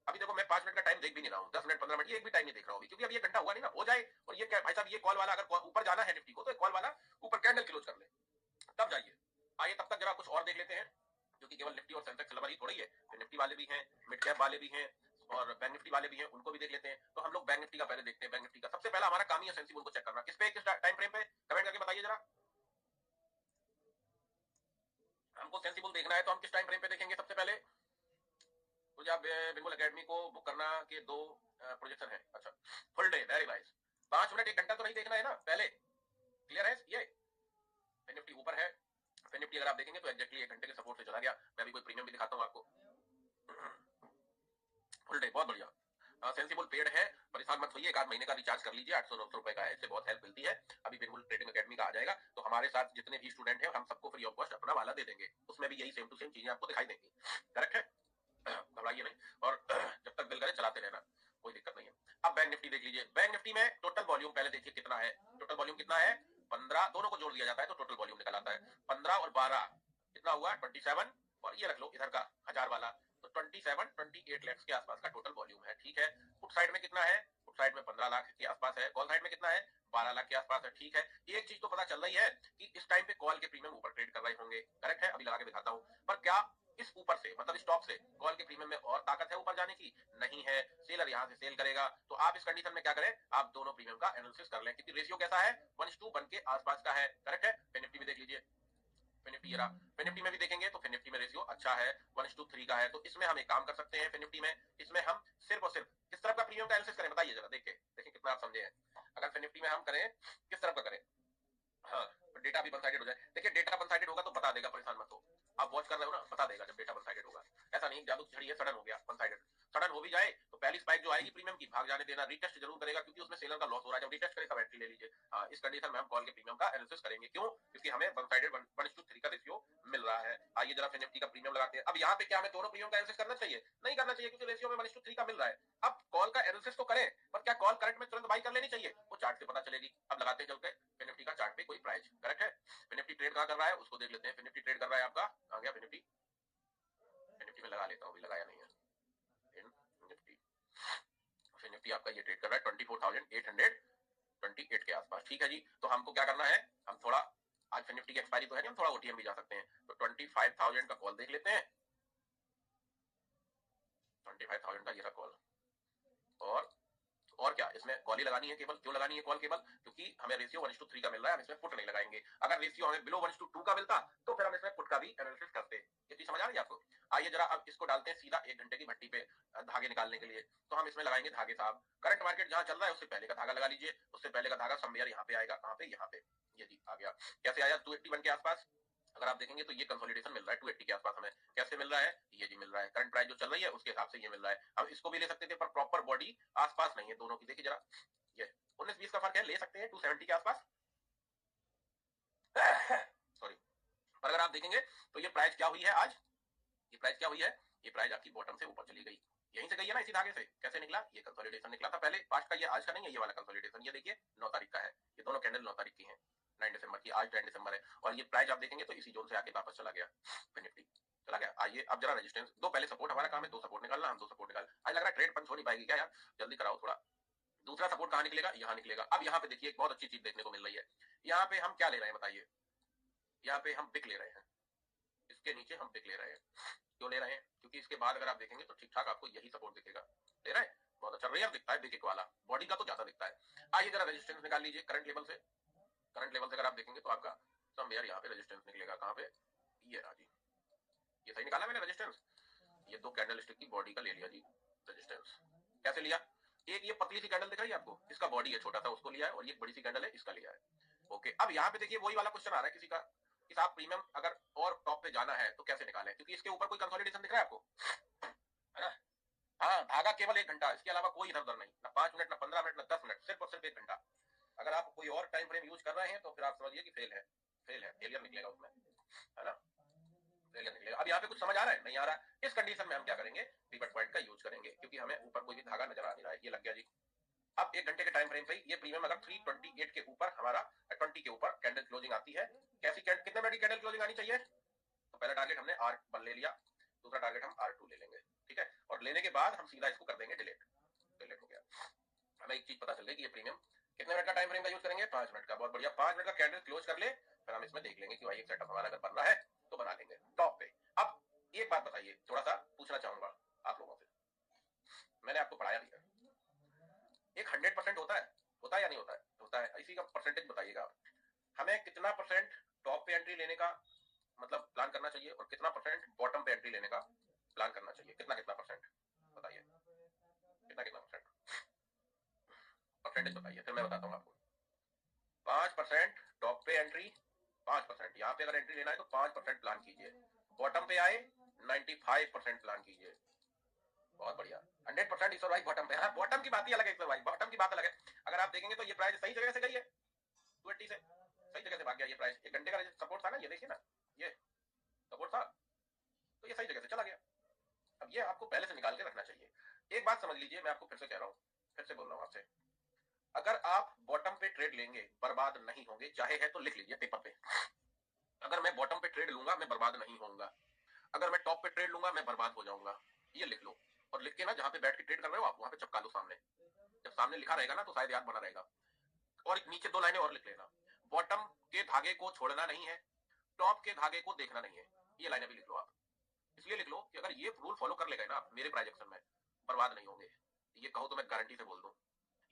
A: अभी देखो मैं 5 मिनट का टाइम देख भी नहीं रहा हूँ, 10 मिनट 15 मिनट, ये एक भी टाइम नहीं देख रहा हूँ, क्योंकि अभी 1 घंटा हुआ नहीं ना, हो जाए। और ये क्या भाई साहब, ये कॉल वाला अगर ऊपर जाना है निफ्टी को, तो कॉल वाला ऊपर कैंडल क्लोज कर ले तब जाइए। आइए तब तक जरा कुछ और देख लेते हैं, क्योंकि केवल निफ्टी और सेंसेक्स लेवल ही थोड़ी है, निफ्टी वाले भी हैं, मिड कैप वाले भी हैं और बैंक निफ्टी वाले भी हैं, उनको भी देख लेते हैं। तो हम लोग बैंक निफ्टी का पहले देखते हैं। बैंक निफ्टी का सबसे पहला हमारा काम ही है सेंसिबल को चेक करना। किस पे, किस टाइम फ्रेम पे, कमेंट करके बताइए जरा। हमको सेंसिबल देखना है तो हम किस टाइम फ्रेम पे देखेंगे सबसे पहले? मुझे आप बिंगुल एकेडमी को बुक करना के 2 प्रोजेक्शन है। अच्छा full day, very nice. 5 minute 1 घंटा तो नहीं देखना है ना पहले, क्लियर है ये? निफ्टी ऊपर है, निफ्टी अगर आप देखेंगे तो एग्जैक्टली 1 घंटे के सपोर्ट से चला गया। मैं अभी कोई प्रीमियम भी दिखाता हूँ आपको। फुल डे बहुत बढ़िया, सेंसिबल पेड है, परेशान मत होइए, 1 महीने का रिचार्ज कर लीजिए, 800-900 रुपए का है, इससे बहुत हेल्प मिलती है। अभी बिल्कुल ट्रेडिंग एकेडमी का आ जाएगा तो हमारे साथ जितने भी स्टूडेंट हैं हम सबको फ्री ऑफ कॉस्ट अपना वाला दे देंगे, उसमें भी यही सेम टू सेम चीजें आपको दिखाई देंगी, करेक्ट है, घबराइए नहीं। और जब तक दिल करे चलाते रहना, कोई दिक्कत नहीं है। अब बैंक निफ्टी देख लीजिए, बैंक निफ्टी में टोटल वॉल्यूम पहले देखिए कितना है, टोटल वॉल्यूम कितना है, 15, दोनों को जोड़ दिया जाता है तो टोटल वॉल्यूम निकल आता है 15 और 12 कितना हुआ 27, और ये रख लो इधर का 1000 वाला, तो 27-28 लाख के आसपास का टोटल वॉल्यूम है, ठीक है। पुट साइड में कितना है? पुट साइड में 15 लाख के आसपास है। कॉल साइड में कितना है? 12 लाख के आसपास है, ठीक है। एक चीज तो पता चल रही है कि इस टाइम पे कॉल के प्रीमियम ऊपर ट्रेड कर रहे होंगे, करेक्ट है, अभी लगा के दिखाता हूं। पर क्या इस ऊपर से मतलब स्टॉप से कॉल के प्रीमियम में और ताकत है ऊपर जाने की? नहीं है। सेलर यहां से सेल करेगा, तो आप इस कंडीशन में क्या करें, आप दोनों प्रीमियम का एनालिसिस कर लें, क्योंकि रेशियो कैसा है, 1:1 के आसपास का है। करेक्ट है। फिर निफ्टी में देख लीजिए, फिर निफ्टी ये रहा, फिर निफ्टी में भी देखेंगे तो फिर निफ्टी में रेशियो अच्छा है, 1:3 का है। तो इसमें हम एक काम कर सकते हैं, फिर निफ्टी में इसमें हम सिर्फ और सिर्फ किस तरफ का प्रीमियम का एनालिसिस करें, बताइए जरा, देखें कितना आप समझे हैं। अगर फिर निफ्टी में हम करें, किस तरफ का करें, हाँ, डेटा भी वन साइडेड हो जाए। देखिए डेटा वन साइडेड होगा तो बता देगा, परेशान मत हो, आप वॉच कर रहे हो ना, बता देगा जब डेटा वन साइडेड होगा। ऐसा नहीं जादू की छड़ी है, सडन हो गया वन साइडेड। सडन हो भी जाए तो पहली स्पाइक जो आएगी प्रीमियम की, भाग जाने देना, रिटेस्ट जरूर करेगा, क्योंकि उसमें सेलर का लॉस हो रहा है। जब रिटेस्ट करे तब एंट्री ले लीजिए। हाँ, इस कंडीशन में हम कॉल के प्रीमियम का एनालिसिस करेंगे। क्यों? क्योंकि हमें वन साइडेड 1:3 का रेशियो मिल रहा है। आइए जरा फिर निफ्टी का प्रीमियम लगाते हैं। अब यहाँ पे क्या हमें दोनों प्रीमियम का एनालिसिस करना चाहिए? नहीं करना चाहिए, क्योंकि रेशियो में 1:3 का मिल रहा है। अब कॉल का एनालिसिस तो करें, पर क्या कॉल करंट में तुरंत बाई कर लेनी चाहिए? वो चार्ट से पता चलेगी। अब लगाते हैं चलते फिर निफ्टी का चार्ट पे कोई प्राइस। करेक्ट है। फिर निफ्टी ट्रेड कहाँ कर रहा है उसको देख लेते हैं। फिर निफ्टी ट्रेड कर रहा है आपका, आ गया फिर निफ्टी, फिर निफ्टी में लगा लेता हूँ, अभी लगाया नहीं है। फिर निफ्टी, फिर निफ्टी आपका ये ट्रेड कर रहा है 24,828 के आसपास। ठीक है जी। तो हमको क्या करना है, हम थोड़ा, आज फिर निफ्टी की एक्सपायरी तो है नहीं, हम थोड़ा ओटीएम भी जा सकते हैं। तो 25,000 का कॉल देख लेते हैं, 25,000 का ये रहा कॉल। और क्या, इसमें कॉल ही लगानी है केवल। क्यों लगानी है कॉल केवल? क्योंकि हमें रेशियो 1:3 का मिल रहा है, हम इसमें पुट नहीं लगाएंगे। अगर रेशियो हमें बिलो 1:2 का मिलता तो फिर हम इसमें पुट का भी एनालिसिस करते। ये चीज समझ आ रही है आपको? आइए जरा अब इसको डालते हैं सीधा 1 घंटे की भट्टी पे धागे निकालने के लिए। तो हम इसमें लगाएंगे धागे साहब। करंट मार्केट जहां चल रहा है उससे पहले का धागा लगा लीजिए। उससे पहले का धागा समवेयर यहाँ पे आएगा, कहाँ पे, यहाँ पे। ये जी आ गया। कैसे आया? 281 के आसपास। अगर आप देखेंगे तो ये कंसोलिडेशन मिल रहा है 280 के आसपास हमें। कैसे मिल रहा है? ये जी मिल रहा है, करंट प्राइस जो चल रही है उसके हिसाब से ये मिल रहा है। अब इसको भी ले सकते थे, पर प्रॉपर बॉडी आसपास नहीं है दोनों की। देखिए जरा, ये 19-20 का फर्क है, ले सकते हैं 270 के आसपास। सॉरी। पर अगर आप देखेंगे तो ये प्राइस क्या हुई है आज, ये प्राइस क्या हुई है, ये प्राइस आपकी बॉटम से ऊपर चली गई। यहीं से गई है ना, इसी धागे से। कैसे निकला? ये कंसोलिडेशन निकला था पहले, पास्ट का, ये आज का नहीं है ये वाला कंसोलिडेशन। ये देखिए 9 तारीख का है, ये दोनों कैंडल 9 तारीख की हैं, 9 दिसंबर की। आज 10 दिसंबर है, और ये प्राइस आप देखेंगे तो इसी जोन से आके वापस चला गया, निफ्टी चला गया। आइए अब जरा रेजिस्टेंस, दो पहले सपोर्ट, हमारा काम है दो सपोर्ट निकालना, हम दो सपोर्ट निकाल। आज लग रहा है ट्रेड पंच हो नहीं पाएगी क्या यार, जल्दी कराओ थोड़ा। दूसरा सपोर्ट कहां निकलेगा? यहाँ निकलेगा। अब यहाँ पे देखिए एक बहुत अच्छी चीज देखने को मिल रही है। यहाँ पे हम क्या ले रहे हैं बताइए? यहाँ पे हम पिक ले रहे हैं, इसके नीचे हम पिक ले रहे हैं। क्यों ले रहे हैं? क्योंकि इसके बाद अगर आप देखेंगे तो ठीक ठाक आपको यही सपोर्ट दिखेगा। ले रहे हैं, बहुत अच्छा रेयर दिखता है बिग वाला, बॉडी का तो ज्यादा दिखता है। आइए जरा रेजिस्टेंस निकाल लीजिए करंट लेवल से। करंट लेवल से अगर आप देखेंगे तो आपका समवेयर यहाँ पे रेजिस्टेंस निकलेगा। कहाँ पे? ये रहा जी, ये सही निकाला मैंने रेजिस्टेंस। ये दो कैंडल स्टिक की बॉडी का ले लिया जी रेजिस्टेंस। कैसे लिया? एक ये पतली सी कैंडल दिख रही है आपको, इसका बॉडी है छोटा सा, उसको लिया है, और ये बड़ी सी कैंडल है, इसका लिया है। ओके, अब यहाँ पे देखिए वही वाला क्वेश्चन आ रहा है किसी का, कि साहब प्रीमियम अगर और टॉप पे जाना है तो कैसे निकालें, क्योंकि इसके ऊपर कोई कंसोलिडेशन दिख रहा है आपको, है ना? हाँ, धागा केवल 1 घंटा, इसके अलावा कोई इधर उधर नहीं, ना 5 मिनट, ना 15 मिनट, ना 10 मिनट, सिर्फ और सिर्फ 1 घंटा। अगर आप कोई और टाइम फ्रेम यूज कर रहे हैं तो फिर आप समझिए कि फेल है, फेलियर निकलेगा उसमें, है ना, फेलियर निकलेगा। अब यहाँ पे कुछ समझ आ रहा है? नहीं आ रहा है। इस कंडीशन में हम क्या करेंगे? पिवट पॉइंट का यूज करेंगे, क्योंकि हमें ऊपर कोई भी धागा नजर आ नहीं रहा है। ये लग गया जी। अब 1 घंटे के टाइम फ्रेम पे ये प्रीमियम अगर 328 के ऊपर, हमारा 20 के ऊपर कैंडल क्लोजिंग आती है, कैसी कितने मिनट की कैंडल क्लोजिंग आनी चाहिए? तो पहला टारगेट हमने R1 ले लिया, दूसरा टारगेट हम R2 ले लेंगे, ठीक है, और लेने के बाद हम सीधा इसको कर देंगे डिलीट। डिलीट हो गया। हमें एक चीज पता चल गई कि ये प्रीमियम कितने मिनट का टाइम फ्रेम का यूज करेंगे? 5 मिनट का। बहुत बढ़िया, 5 मिनट का कैंडल क्लोज कर ले, फिर हम इसमें देख लेंगे कि भाई एक सेटअप हमारा अगर बनना है तो बना लेंगे टॉप पे। अब एक बात बताइए, थोड़ा सा पूछना चाहूंगा आप लोगों से, मैंने आपको पढ़ाया भी है, एक 100% होता है या नहीं होता है? होता है। इसी का परसेंटेज बताइएगा आप, हमें कितना परसेंट टॉप पे एंट्री लेने का मतलब प्लान करना चाहिए, और कितना परसेंट बॉटम पे एंट्री लेने का प्लान करना चाहिए? कितना कितना परसेंट बताइए, कितना कितना परसेंट परसेंटेज बताइए, फिर मैं बताता हूँ आपको। 5% टॉप पे एंट्री, 5%। यहाँ पे अगर एंट्री लेना है तो 5% प्लान कीजिए। बॉटम पे आए 95% प्लान कीजिए। बहुत बढ़िया। 100% ईश्वर भाई बॉटम पे। हाँ, बॉटम की बात ही अलग है ईश्वर भाई, बॉटम की बात अलग है। अगर आप देखेंगे तो ये प्राइस सही जगह से गई है, 280 से सही जगह से भाग गया ये प्राइस। 1 घंटे का सपोर्ट था ना, ये देखिए ना, ये सपोर्ट था, तो ये सही जगह से चला गया। अब ये आपको पहले से निकाल के रखना चाहिए। एक बात समझ लीजिए, मैं आपको फिर से कह रहा हूँ, फिर से बोल रहा हूँ आपसे, अगर आप बॉटम पे ट्रेड लेंगे बर्बाद नहीं होंगे, चाहे है तो लिख लीजिए पेपर पे, अगर मैं बॉटम पे ट्रेड लूंगा मैं बर्बाद नहीं होऊंगा, अगर मैं टॉप पे ट्रेड लूंगा मैं बर्बाद हो जाऊंगा। ये लिख लो, और लिख के ना जहां पे बैठ के ट्रेड कर रहे हो आप वहां पे चिपका लो सामने। जब सामने लिखा रहेगा ना तो शायद याद बना रहेगा। और नीचे 2 लाइनें और लिख लेना, बॉटम के धागे को छोड़ना नहीं है, टॉप के धागे को देखना नहीं है। ये लाइनें भी लिख लो आप। इसलिए लिख लो कि अगर ये रूल फॉलो कर लेगा ना मेरे प्राइजेक्शन में बर्बाद नहीं होंगे, ये कहो तो मैं गारंटी से बोल दूं।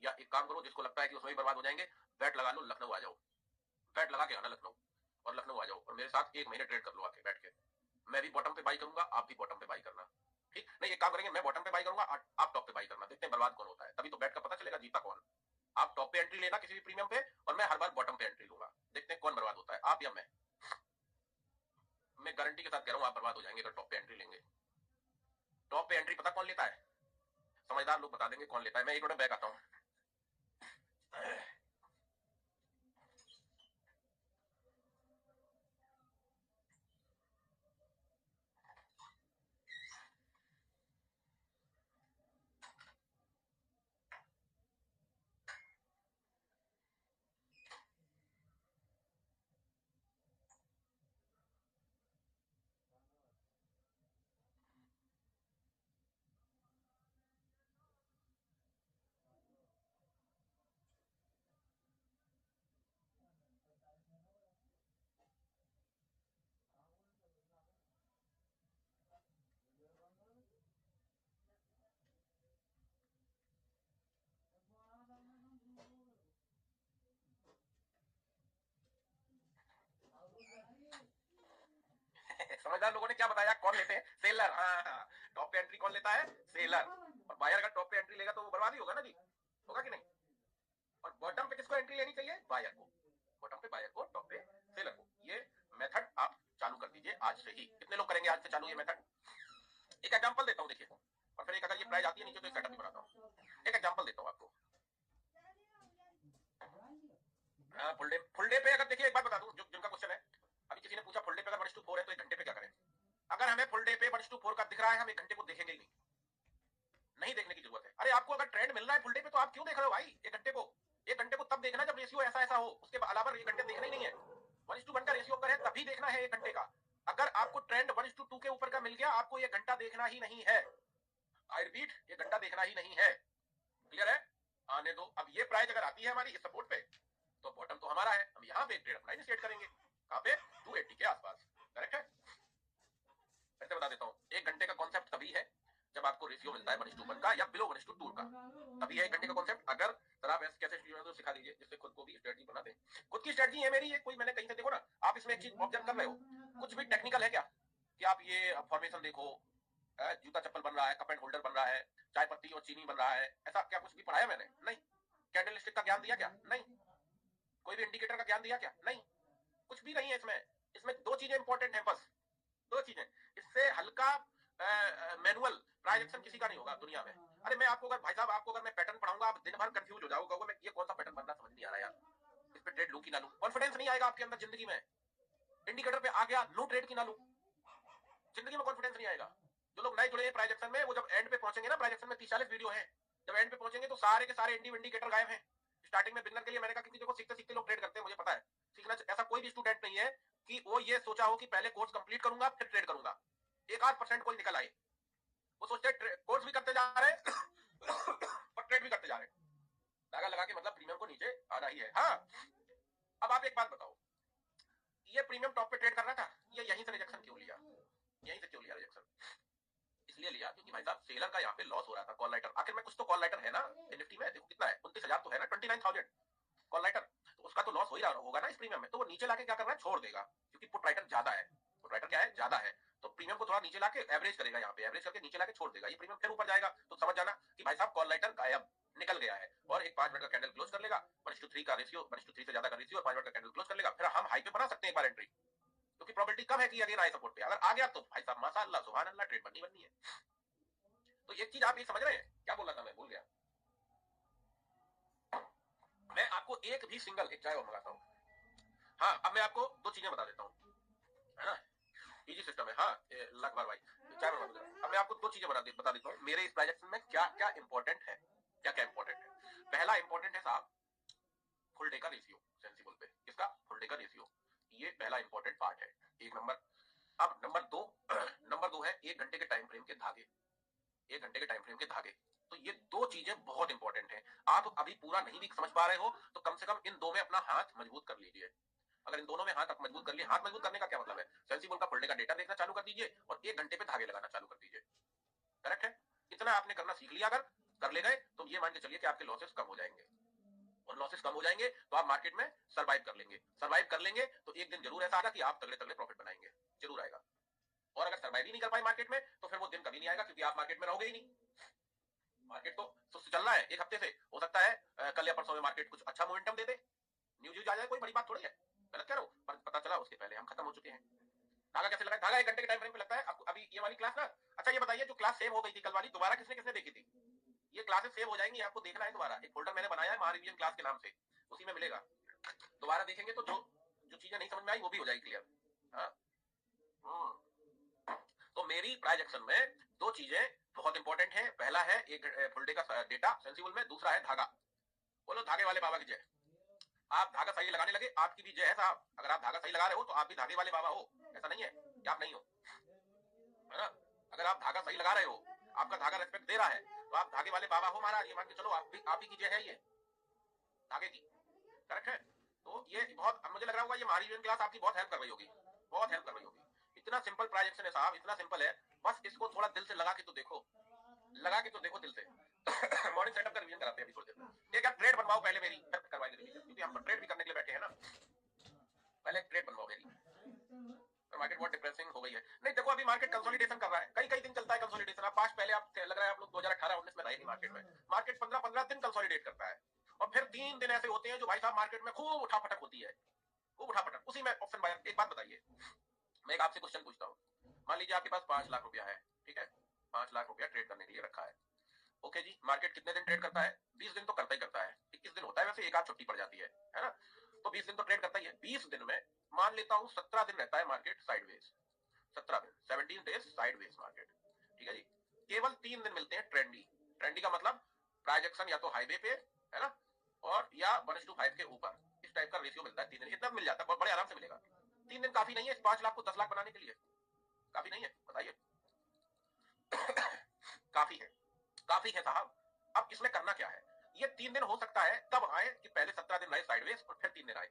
A: या एक काम करो, जिसको लगता है कि उसमें भी बर्बाद हो जाएंगे, बैट लगा लो, लखनऊ आ जाओ, बैट लगा के आना लखनऊ, और लखनऊ आ जाओ और मेरे साथ 1 महीने ट्रेड कर लो आके बैठ के। मैं भी बॉटम पे बाई करूंगा, आप भी बॉटम पे बाई करना, ठीक नहीं? एक काम करेंगे, मैं बॉटम पे बाई करूंगा, आप टॉप पे बाई करना, देखते हैं बर्बाद कौन होता है, तभी तो बैट का पता चलेगा जीता कौन। आप टॉप पे एंट्री लेना किसी भी प्रीमियम पे, और मैं हर बार बॉटम पे एंट्री लूंगा, देखते हैं कौन बर्बाद होता है, आप या मैं गारंटी के साथ कह रहा हूं आप बर्बाद हो जाएंगे अगर टॉप पे एंट्री लेंगे। टॉप पे एंट्री पता कौन लेता है? समझदार लोग बता देंगे कौन लेता है। मैं एक मिनट बैक आता हूं। समझदार लोगों ने क्या बताया, कौन लेते हैं? सेलर। हाँ, टॉप पे एंट्री कौन लेता है? सेलर। और बायर अगर टॉप पे एंट्री लेगा तो वो बर्बाद ही होगा ना जी, होगा कि नहीं? और बॉटम पे किसको एंट्री लेनी चाहिए? बायर को। बॉटम पे बायर को, टॉप पे सेलर को। ये मेथड आप चालू कर दीजिए आज से ही। कितने लोग करेंगे आज से चालू ये मेथड? एक एग्जांपल देता हूं, देखिए, और फिर एक अगर ये प्राइस आती है नीचे तो एक सेटअप भी बनाता हूं। एक एग्जांपल देता हूं आपको। फुल डे पे अगर देखिए, एक बात बता दूं, जो जिनका क्वेश्चन है, अभी किसी ने पूछा फुल डे पे अगर 1:4 है तो 1 घंटे पे क्या करें? अगर हमें फुल डे पे 1:4 का दिख रहा है, हम 1 घंटे को देखेंगे ही नहीं, नहीं देखने की जरूरत है। अरे आपको अगर ट्रेंड मिल रहा है फुल डे पे तो आप क्यों देख रहे हो भाई 1 घंटे को? 1 घंटे को तब देखना जब रेशियो ऐसा ऐसा हो, उसके अलावा 1 घंटे देखना ही नहीं है। 1:1 का रेशियो अगर है तभी देखना है 1 घंटे का। अगर आपको ट्रेंड 1:2 के ऊपर का मिल गया, आपको 1 घंटा देखना ही नहीं है। आई रिपीट, 1 घंटा देखना ही नहीं है। क्लियर है? आने दो। अब ये प्राइस अगर आती है हमारी इस सपोर्ट पे, तो बॉटम तो हमारा है, हम यहाँ पे एक ट्रेड अपना इनिशिएट करेंगे। कहाँ पे? 280 के आसपास। करेक्ट है? ऐसे बता देता हूँ, 1 घंटे का कॉन्सेप्ट तभी है जब आपको रेशियो मिलता है 1:1 का या बिलो 1:2 का, तभी है 1 घंटे का कॉन्सेप्ट। अगर सर आप कैसे स्ट्रेटजी तो सिखा दीजिए जिससे खुद को भी स्ट्रेटजी बना दे। खुद की स्ट्रेटजी है मेरी, ये कोई मैंने कहीं से देखो ना, आप इसमें एक चीज ऑब्जर्व कर रहे हो, कुछ भी टेक्निकल है क्या? कि आप ये फॉर्मेशन देखो, जूता चप्पल बन रहा है, कप एंड होल्डर बन रहा है, चाय पत्ती और चीनी बन रहा है, ऐसा क्या कुछ भी पढ़ाया मैंने? नहीं। कैंडल स्टिक का ज्ञान दिया क्या? नहीं। कोई भी इंडिकेटर का ज्ञान दिया क्या? नहीं। कुछ भी नहीं है इसमें। इसमें 2 चीजें इंपॉर्टेंट है बस, 2 चीजें। इससे हल्का मैनुअल ट्रांजैक्शन किसी का नहीं होगा दुनिया में। अरे मैं आपको अगर भाई साहब, आपको अगर मैं पैटर्न पढ़ाऊंगा, आप दिन भर कंफ्यूज हो जाओगे, मैं ये कौन सा पैटर्न बनना समझ नहीं आ रहा यार, इस पे ट्रेड लूं कि ना लूं, कॉन्फिडेंस नहीं आएगा आपके अंदर जिंदगी में। इंडिकेटर पे आ गया, लूं ट्रेड की ना लूं, जिंदगी में कॉन्फिडेंस नहीं आएगा। जो लोग नए जुड़े हैं प्राइजेक्शन में, वो जब एंड पे पहुंचेंगे ना, प्राइजेक्शन में 30-40 वीडियो है, जब एंड पे पहुंचेंगे तो सारे के सारे इंडिकेटर गायब हैं। स्टार्टिंग में बिगनर के लिए मैंने कहा, क्योंकि देखो सीखते सीखते लोग ट्रेड करते हैं, मुझे पता है। सीखना ऐसा कोई भी स्टूडेंट नहीं है कि वो ये सोचा हो कि पहले कोर्स कंप्लीट करूंगा फिर ट्रेड करूंगा। 1-8% कोई निकल आए, वो सोचते कोर्स भी करते जा रहे हैं और ट्रेड भी करते जा रहे हैं। धागा लगा के मतलब प्रीमियम को नीचे आना ही है। हाँ, अब आप एक बात बताओ, ये प्रीमियम टॉप पे ट्रेड कर रहा था, ये यहीं से रिजेक्शन क्यों लिया? यहीं से क्यों लिया रिजेक्शन? इसलिए लिया क्योंकि भाई साहब सेलर का यहाँ पे लॉस हो रहा था। कॉल राइटर आखिर में कुछ तो कॉल राइटर है ना निफ्टी में, देखो कितना है, 29,000 तो है ना, 29,000 कॉल राइटर, तो उसका तो लॉस हो ही रहा होगा ना इस प्रीमियम में। तो वो नीचे लाके क्या कर रहा है, छोड़ देगा, क्योंकि पुट राइटर ज्यादा है। पुट राइटर क्या है? ज्यादा है, तो प्रीमियम को थोड़ा नीचे लाके एवरेज करेगा, यहाँ पे एवरेज करके नीचे लाके छोड़ देगा। ये प्रीमियम फिर ऊपर जाएगा तो समझ जाना कि भाई साहब कॉल राइटर गायब, निकल गया है। और एक 5 मिनट का कैंडल क्लोज कर लेगा, 1:3 का रेशियो, 1:3 से ज्यादा का रेशियो, और 5 मिनट का कैंडल क्लोज कर लेगा, फिर हम हाई पे बना सकते हैं एक बार एंट्री, क्योंकि प्रोबेबिलिटी कम है कि अगेन आए सपोर्ट पे। अगर आ गया तो भाई साहब माशाअल्लाह सुभान अल्लाह, ट्रेड बननी है। तो एक चीज आप ये समझ रहे हैं, क्या बोल रहा था मैं, भूल गया। मैं आपको एक भी सिंगल, एक चाय और मंगाता हूँ। हाँ, अब मैं आपको 2 चीजें बता देता हूँ, है ना, इजी सिस्टम है। हाँ लखबार भाई, चाय मंगा दो। अब मैं आपको 2 चीजें बता देता हूँ, मेरे इस प्रोजेक्ट में क्या क्या इंपॉर्टेंट है, क्या क्या इंपॉर्टेंट है। पहला इंपॉर्टेंट है साहब, फुल डे का रेशियो सेंसिबल पे, इसका फुल डे का रेशियो, ये पहला इंपॉर्टेंट पार्ट है, 1 नंबर। अब नंबर 2 नंबर 2 है 1 घंटे के टाइम फ्रेम के धागे। 1 घंटे के टाइम फ्रेम के धागे, तो ये 2 चीजें बहुत इंपॉर्टेंट है। आप अभी पूरा नहीं भी समझ पा रहे हो तो कम से कम इन 2 में अपना हाथ मजबूत कर लीजिए। अगर इन दोनों में हाथ मजबूत कर लिए, हाथ मजबूत करने का क्या मतलब है, सेंसिबल का फुल फुल डे का डेटा देखना चालू कर दीजिए और 1 घंटे पे धागे लगाना चालू कर दीजिए। करेक्ट है? इतना आपने करना सीख लिया, अगर कर ले गए तो ये मान के चलिए कि आपके लॉसेस कम हो जाएंगे, और लॉसेस कम हो जाएंगे तो आप मार्केट में सर्वाइव कर लेंगे। सर्वाइव कर लेंगे तो एक दिन जरूर ऐसा आएगा कि आप तगड़े तगड़े प्रॉफिट बनाएंगे, जरूर आएगा। और अगर सर्वाइव ही नहीं कर पाए मार्केट में तो फिर वो दिन कभी नहीं आएगा, क्योंकि आप मार्केट में रहोगे ही नहीं। मार्केट तो सुस्त चल रहा है एक हफ्ते से, हो सकता है कल या परसों में मार्केट कुछ अच्छा मोमेंटम दे दे, न्यूज आ जाए, कोई बड़ी बात थोड़ी है। गलत कह रहा हूं, पर पता चला उसके पहले हम खत्म हो चुके हैं। धागा कैसे लगा? धागा 1 घंटे के टाइम फ्रेम पे लगता है आपको। अभी ये वाली क्लास ना, अच्छा ये बताइए, जो क्लास सेव हो गई थी कल वाली, दोबारा किसने किसने देखी थी? ये क्लासेस सेव हो जाएंगी, आपको देखना है दोबारा। एक फोल्डर मैंने बनाया है महारिविजन क्लास के नाम से, उसी में मिलेगा। दोबारा देखेंगे तो जो जो चीजें नहीं समझ में आई वो भी हो जाएगी क्लियर। हाँ, तो मेरी प्राइजेक्शन में 2 चीजें बहुत इंपॉर्टेंट है। पहला है एक फुल डे का डेटा सेंसिबल में, दूसरा है धागा। बोलो धागे वाले बाबा की जय। आप धागा सही लगाने लगे, आपकी भी जय है साहब। अगर आप धागा सही लगा रहे हो तो आप भी धागे वाले बाबा हो, ऐसा नहीं है कि आप नहीं हो, है ना? अगर आप धागा सही लगा रहे हो, आपका धागा रेस्पेक्ट दे रहा है, तो आप धागे वाले बाबा हो महाराज। ये मान के चलो आप ही की जय है ये धागे की। करेक्ट है? तो ये बहुत, मुझे लग रहा होगा ये महारिविजन क्लास आपकी बहुत हेल्प कर रही होगी, बहुत हेल्प कर रही होगी। इतना सिंपल प्राइजेक्शन है साहब, इतना सिंपल है, बस इसको थोड़ा दिल से लगा के तो देखो, लगा के तो देखो दिल से। मॉर्निंग सेटअप का रिवीजन कराते हैं अभी थोड़ी देर। एक ट्रेड बनवाओ पहले मेरी, फिर करवाएंगे रिवीजन, क्योंकि हम तो ट्रेड भी करने के लिए बैठे हैं ना। पहले ट्रेड बनवाओ मेरी। मार्केट बहुत डिप्रेसिंग हो गई है। नहीं देखो, अभी मार्केट कंसोलिडेशन कर रहा है, कई दिन चलता है कंसोलिडेशन। आप पास्ट पहले आप लग रहा है आप लोग 2018-19 में रहे नहीं मार्केट में। मार्केट 15-15 दिन कंसोलिडेट करता है, और फिर 3 दिन ऐसे होते हैं जो भाई साहब मार्केट में खूब उठापटक होती है, खूब उठापटक। उसी में ऑप्शन बायर। एक बात बताइए, मैं एक आपसे क्वेश्चन पूछता हूँ। मान लीजिए आपके पास 5 लाख रुपया है, ठीक है? 5 लाख रुपया ट्रेड करने के लिए रखा है। ओके जी, मार्केट कितने दिन ट्रेड करता है? 20 दिन तो करता ही करता है। 21 दिन होता है वैसे, एक आध छुट्टी पड़ जाती है ना? तो 20 दिन तो ट्रेड करता ही है। 20 दिन में मान लेता हूं 17 दिन रहता है मार्केट साइडवेज। 17 दिन, 17 डेज साइडवेज मार्केट, ठीक है जी। केवल 3 दिन मिलते हैं ट्रेंडी। ट्रेंडी का मतलब प्राइजेक्शन या तो हाईवे पे, है ना, और या 1:5 के ऊपर, इस टाइप का रेशियो मिलता है 3 दिन। इतना मिल जाता है, बड़े आराम से मिलेगा। 3 दिन काफी नहीं है 5 लाख को 10 लाख बनाने के लिए? काफी नहीं है? बताइए। काफी है, काफी है साहब। अब इसमें करना क्या है? ये 3 दिन हो सकता है तब आए कि पहले 17 दिन रहे साइडवेज और फिर 3 दिन आए।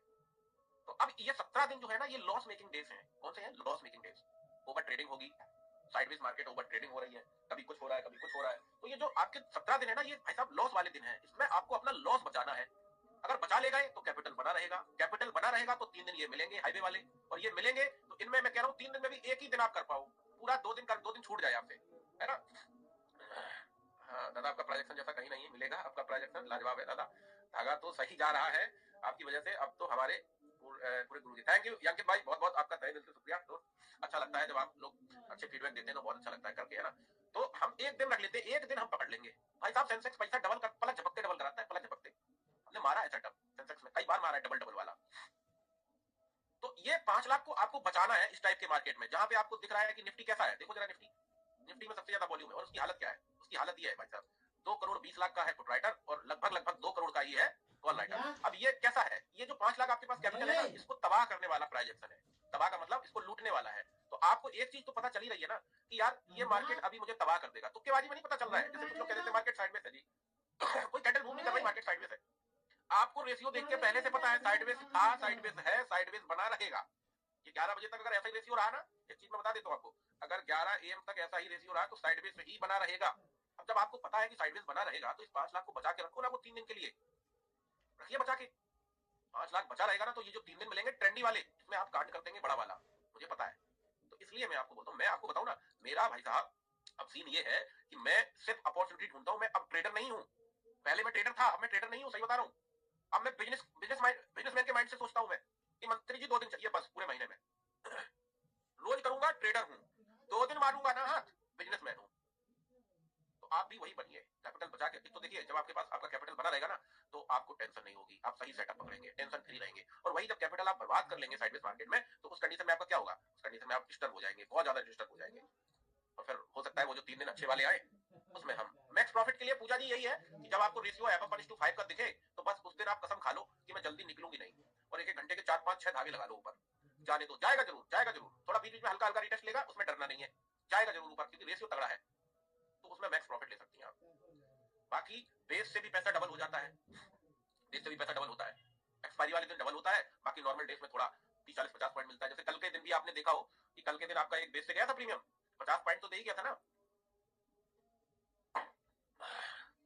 A: तो अब ये 17 दिन जो है ना, ये लॉस मेकिंग डेज हैं। कौन से हैं? Loss making days. Over trading होगी, साइडवेज मार्केट ओवर ट्रेडिंग हो रही है, कभी कुछ हो रहा है, कभी कुछ हो रहा है। तो ये जो आपके 17 दिन है ना, ये भाई साहब लॉस वाले दिन है। इसमें आपको अपना लॉस बचाना है। अगर बचा ले गए तो कैपिटल बना रहेगा, कैपिटल बना रहेगा तो 3 दिन ये मिलेंगे हाईवे वाले, और ये मिलेंगे तो इनमें मैं कह रहा हूँ 3 दिन में भी एक ही दिन आप कर पाओ, पूरा 2 दिन का 2 दिन छूट जाए आपसे, है ना? हाँ दादा, आपका प्रोजेक्शन जैसा कहीं नहीं मिलेगा। आपका प्रोजेक्शन लाजवाब है दादा, धागा तो सही जा रहा है आपकी वजह से। अब तो हमारे पूरे गुरु जी। थैंक यू अंकित भाई, बहुत बहुत आपका तहे दिल से शुक्रिया। तो अच्छा लगता है जब आप लोग अच्छे फीडबैक देते हैं, तो बहुत अच्छा लगता है करके, है ना? तो हम एक दिन रख लेते हैं, एक दिन हम पकड़ लेंगे भाई साहब। सेंसेक्स पैसा डबल कर, पलक झपकते डबल कराता है, पलक झपकते। हमने मारा है सेटअप सेंसेक्स में, कई बार मारा है डबल डबल वाला। तो ये 5 लाख को आपको बचाना है इस टाइप के मार्केट में, जहां पे आपको दिख रहा है कि निफ्टी कैसा है। देखो जरा निफ्टी, निफ्टी में सबसे ज्यादा वॉल्यूम है, और उसकी हालत क्या है? उसकी हालत ये है भाई साहब, 2 करोड़ 20 लाख का है पुट राइटर, और लगभग 2 करोड़ का ही है कॉल राइटर। अब ये कैसा है? ये जो 5 लाख आपके पास कैपिटल है ना, इसको तबाह करने वाला प्राइजेक्शन है। तबाह का मतलब इसको लूटने वाला है। तो आपको एक चीज तो पता चली रही है ना कि यार ये मार्केट अभी मुझे तबाह कर देगा। तुक्केबाजी में नहीं पता चल रहा है, जैसे कुछ लोग कहते हैं मार्केट साइडवेज है जी। कोई कैंडल मूव नहीं कर रही, मार्केट साइडवेज है। आपको रेशियो देख के पहले से पता है साइडवेज था, साइडवेज है, साइडवेज बना रहेगा। ये 11 बजे तक अगर ऐसा ही रेशियो रहा ना, एक चीज मैं बता देता हूं आपको, अगर 11 AM तक ऐसा ही रेशियो रहा तो साइडवेज ही बना रहेगा। अब जब आपको पता है कि साइडवेज बना रहेगा, तो इस 5 लाख को बचा के रखो ना, वो 3 दिन के लिए रखिए बचा के। 5 लाख बचा रहेगा ना, तो ये जो 3 दिन मिलेंगे ट्रेंडी वाले, इसमें आप काट कर देंगे बड़ा वाला, मुझे पता है। तो इसलिए मैं आपको बोलता हूँ, मैं आपको बताऊं ना, मेरा भाई साहब अब सीन ये है कि मैं सिर्फ अपॉर्चुनिटी ढूंढता हूं। मैं अब ट्रेडर नहीं हूं, पहले मैं ट्रेडर था, अब मैं ट्रेडर नहीं हूं, सही बता रहा हूं। अब मैं बिजनेसमैन के माइंड से सोचता हूं मैं कि मंत्री जी 2 दिन चाहिए बस पूरे महीने में, रोज करूंगा, ट्रेडर हूं, 2 दिन मारूंगा ना हाथ, बिजनेसमैन हूं। तो आप भी वही बनिए, कैपिटल बचा के। तो देखिए, जब आपके पास आपका कैपिटल बना रहेगा ना, तो आपको टेंशन नहीं होगी, आप सही सेटअप पकड़ेंगे, टेंशन फ्री रहेंगे। और वही जब कैपिटल आप बर्बाद कर लेंगे साइडवेज मार्केट में, तो उस कंडीशन में आपका क्या होगा? उस कंडीशन में आप डिस्टर्ब हो जाएंगे, बहुत ज्यादा डिस्टर्ब हो जाएंगे। और फिर हो सकता है वो जो 3 दिन अच्छे वाले आए, उसमें हम मैक्स प्रॉफिट के लिए पूजा जी यही है कि जब आपको रेशियो f/5 का दिखे, तो बस उस दिन आप कसम खा लो कि मैं जल्दी निकलूंगी नहीं, और 1-1 घंटे के 4-5-6 धागे लगा लो ऊपर। जाने दो, जाएगा जरूर, जाएगा जरूर। थोड़ा बीच बीच में हल्का हल्का रिटेस्ट लेगा, उसमें डरना नहीं है, जाएगा जरूर ऊपर, क्योंकि रेशियो तगड़ा है। तो उसमें मैक्स प्रॉफिट ले सकती हैं आप। बाकी बेस से भी पैसा डबल हो जाता है, बेस से भी पैसा डबल होता है, एक्सपायरी वाले दिन डबल होता है, बाकी नॉर्मल डेज में थोड़ा 30-40-50 पॉइंट मिलता है। जैसे कल के दिन भी आपने देखा हो कि कि कल के दिन आपका एक बेस से गया था प्रीमियम 50 पॉइंट तो दे ही गया था ना।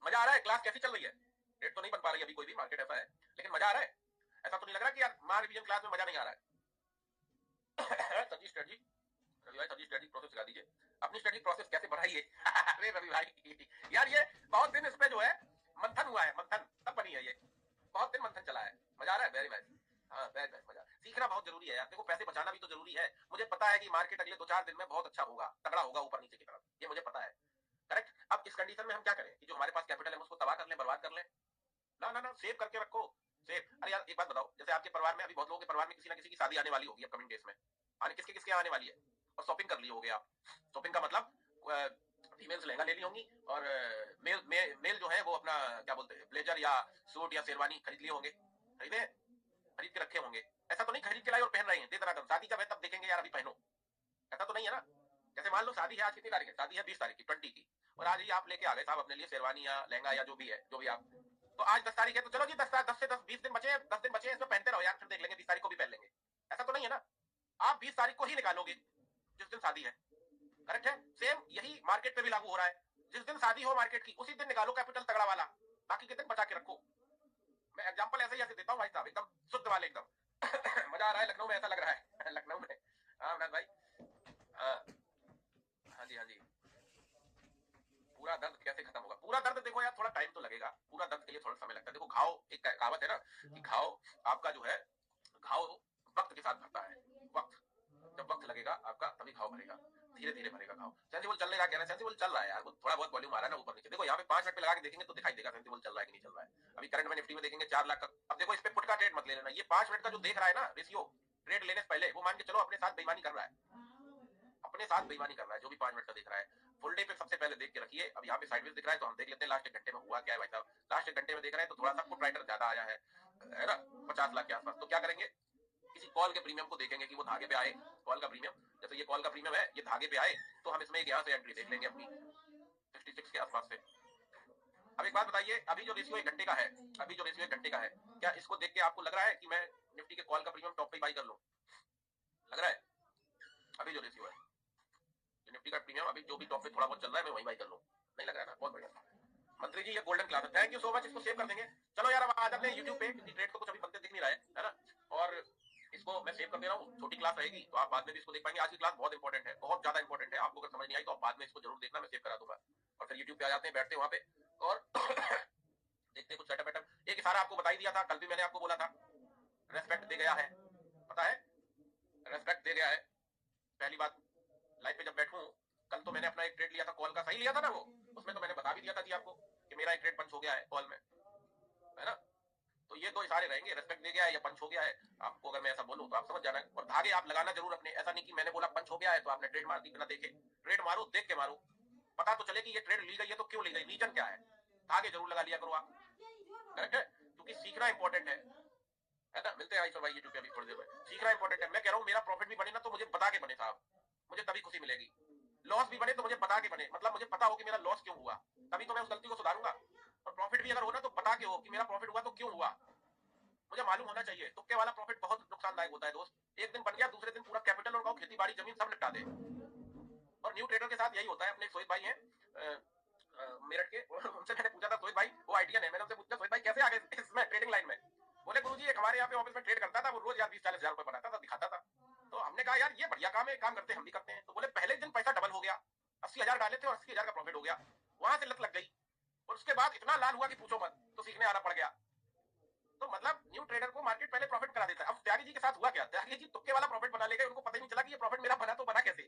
A: मजा आ रहा है? क्लास कैसी चल रही है? रेट तो नहीं बन पा रही अभी कोई भी, मार्केट ऐसा है, लेकिन मजा आ रहा है? ऐसा तो नहीं लग रहा कि यार मार रिवीजन क्लास में मजा नहीं आ रहा है? सब्जी स्ट्रेटजी, रवि भाई सब्जी स्ट्रेटजी प्रोसेस सिखा दीजिए, अपनी स्टडी प्रोसेस कैसे बढ़ाइए। अरे रवि भाई यार ये बहुत दिन इस पे जो है मंथन हुआ है, मंथन तब बनी है ये, बहुत दिन मंथन चला है। मजा आ रहा है? Very nice. हाँ वेरी नाइस, मजा सीखना बहुत जरूरी है यार। देखो पैसे बचाना भी तो जरूरी है। मुझे पता है कि मार्केट अगले 2-4 दिन में बहुत अच्छा होगा, तगड़ा होगा ऊपर नीचे की तरफ, ये मुझे पता है। करेक्ट। अब इस कंडीशन में हम क्या करें कि जो हमारे पास कैपिटल है उसको तबाह कर लें, बर्बाद कर लें? ना ना ना, सेव करके रखो, सेव। अरे यार एक बात बताओ, जैसे आपके परिवार में अभी बहुत लोगों के परिवार में किसी ना किसी की शादी आने वाली होगी अपकमिंग डेज में, आने किसके किसके आने वाली है, और शॉपिंग कर ली होगी आप। शॉपिंग का मतलब फीमेल्स लहंगा ले ली होंगी और मेल मेल जो है वो अपना क्या बोलते हैं ब्लेजर या सूट या शेरवानी खरीद लिए होंगे, खरीदे, खरीद के रखे होंगे। ऐसा तो नहीं खरीद के लाई और पहन रहे हैं, दे दना कर, शादी जब है तब देखेंगे यार अभी पहनो, ऐसा तो नहीं है ना। जैसे मान लो शादी है, आज कितनी तारीख है? शादी है 20 तारीख की, 20 की, और आज ही आप लेके आ गए साहब अपने लिए शेरवानी या लहंगा या जो भी है, जो भी आप, तो आज 10 तारीख है तो चलो जी 10 से 20 दिन बचे हैं, 10 दिन बचे हैं, इसमें पहनते रहो यार, फिर देख लेंगे 20 तारीख को भी पहन लेंगे। ऐसा तो नहीं है ना। आप 20 तारीख को ही निकालोगे जिस दिन शादी है, करेक्ट है? सेम यही मार्केट पे भी लागू हो रहा है, जिस दिन शादी हो मार्केट की उसी दिन निकालो कैपिटल तगड़ा वाला, बाकी के दिन बचा के रखो। मैं एग्जांपल ऐसे ही ऐसे देता हूँ भाई साहब, एकदम शुद्ध वाले एकदम। मजा आ रहा है लखनऊ में, ऐसा लग रहा है लखनऊ में। हाँ अमनाथ भाई, हाँ हाँ जी हाँ जी। पूरा दर्द कैसे खत्म होगा? पूरा दर्द देखो यार थोड़ा टाइम तो लगेगा, पूरा दर्द के लिए थोड़ा समय लगता है। देखो घाव, एक कहावत है ना कि घाव आपका जो है, घाव वक्त के साथ भरता है, वक्त, जब वक्त लगेगा आपका तभी घाव भरेगा, धीरे धीरे भरेगा घाव। सेंसिबल चलने का कह रहा है, सेंसिबल चल रहा है यार, वो थोड़ा बहुत वॉल्यूम आ रहा है ना ऊपर नीचे। देखो यहाँ पे 5 मिनट पे लगा के देखेंगे तो दिखाई देगा सेंसिबल चल रहा है कि नहीं चल रहा है। अभी करंट में निफ्टी में देखेंगे 4 लाख का। अब देखो इस पे पुट का ट्रेड मत ले लेना, ये 5 मिनट का जो देख रहा है ना रेशियो, ट्रेड लेने से पहले वो मान के चलो अपने साथ बेईमानी कर रहा है, अपने साथ बेईमानी कर रहा है जो भी 5 मिनट का देख रहा है। फुल डे पे सबसे पहले देख के रखिए। अब यहाँ पे साइडवेज दिख रहा है तो हम देख लेते हैं लास्ट 1 घंटे में हुआ क्या है भाई साहब। लास्ट 1 घंटे में देख रहे हैं तो थोड़ा सा पुट राइटर ज्यादा आया है ना, 50 लाख के आसपास। तो क्या करेंगे, किसी कॉल के प्रीमियम को देखेंगे कि वो धागे पे आए, कॉल का प्रीमियम, जैसे ये कॉल का प्रीमियम है ये धागे पे आए तो हम इसमें एक यहाँ से एंट्री देख लेंगे अपनी 66 के आसपास से। अब एक बात बताइए, अभी जो रेशियो 1 घंटे का है, अभी जो रेशियो 1 घंटे का है, क्या इसको देख के आपको लग रहा है कि मैं निफ्टी के कॉल का प्रीमियम टॉप पे बाई कर लूं? लग रहा है? अभी जो रेशियो है निफ्टी का प्रीमियम अभी जो भी टॉप पे थोड़ा बहुत चल रहा है मैं वही बाई कर लूं? नहीं लग रहा है ना? बहुत बढ़िया मंत्री जी, ये गोल्डन क्लास है, थैंक यू सो मच। इसको सेव कर देंगे। चलो यार अब आ जाते हैं यूट्यूब पे, क्योंकि ट्रेड को कुछ अभी बनते दिख नहीं रहा है ना, और इसको मैं सेव कर दे रहा हूँ। छोटी क्लास रहेगी तो आप बाद में भी इसको देख पाएंगे। आज की क्लास बहुत इंपॉर्टेंट है, बहुत ज्यादा इंपॉर्टेंट है। आपको अगर समझ नहीं आई तो आप बाद में इसको जरूर देखना, मैं सेव करा दूंगा। और फिर यूट्यूब पे आ जाते हैं, बैठते हैं वहां पे और देखते हैं कुछ सेटअप वेटअप। एक इशारा आपको बता ही दिया था, कल भी मैंने आपको बोला था, रेस्पेक्ट दे गया है, पता है, रेस्पेक्ट दे गया है। पहली बात, लाइव पे जब बैठूं, कल तो मैंने अपना एक ट्रेड लिया था कॉल का, सही लिया था ना वो, उसमें तो मैंने बता भी दिया था जी आपको कि मेरा एक ट्रेड पंच हो गया है कॉल में, है ना। तो ये 2 इशारे रहेंगे, रेस्पेक्ट दे गया है या पंच हो गया है। आपको अगर मैं ऐसा बोलूं तो आप समझ जाना। और धागे आप लगाना जरूर अपने, ऐसा नहीं कि मैंने बोला पंच हो गया है तो आपने ट्रेड मार दी बिना देखे। ट्रेड मारो, देख के मारो, पता तो चले कि ये ट्रेड ली गई है तो क्यों ली गई, रीजन क्या है। धागे जरूर लगा लिया करो आप, करेक्ट है, क्योंकि सीखना इंपॉर्टेंट है ना। मिलते हैं आइसर भाई यूट्यूब पे अभी थोड़ी देर में। सीखना इंपॉर्टेंट है, मैं कह रहा हूँ मेरा प्रॉफिट भी बने ना तो मुझे बता के बने साहब, मुझे तभी खुशी मिलेगी। लॉस भी बने तो मुझे बता के बने, मतलब मुझे पता हो कि मेरा लॉस क्यों हुआ, तभी तो मैं उस गलती को सुधारूंगा। और प्रॉफिट भी अगर हो ना तो बता के हो कि मेरा प्रॉफिट हुआ तो क्यों हुआ, मुझे मालूम होना चाहिए। तुक्के वाला प्रॉफिट बहुत नुकसानदायक होता है दोस्त। एक दिन बन गया, दूसरे दिन पूरा कैपिटल और खेती बाड़ी जमीन सब निपटा दे। और न्यू ट्रेडर के साथ यही होता है। अपने सोहित भाई हैं मेरठ के, उनसे मैंने पूछा था, सोहित भाई वो आईटीएन है, मैंने उनसे पूछा सोहित भाई कैसे आ गए इसमें ट्रेडिंग लाइन में। बोले गुरुजी एक हमारे यहाँ पे ऑफिस में ट्रेड करता था, वो रोज यार 20-40 हजार रुपए बनाता था, दिखाता था। तो हमने कहा यार ये बढ़िया काम है, काम करते हम भी करते हैं। तो बोले पहले दिन पैसा डबल हो गया, 80 हजार डाले थे और 80 हजार का प्रॉफिट हो गया, वहां से लत लग गई और उसके बाद इतना लाल हुआ कि पूछो मत, तो सीखने आना पड़ गया। तो मतलब न्यू ट्रेडर को मार्केट पहले प्रॉफिट करा देता है। अब त्यागी जी के साथ हुआ क्या, त्यागी जी तुक्के वाला प्रॉफिट बना ले गए, उनको पता ही नहीं चला कि ये प्रॉफिट मेरा बना तो बना कैसे,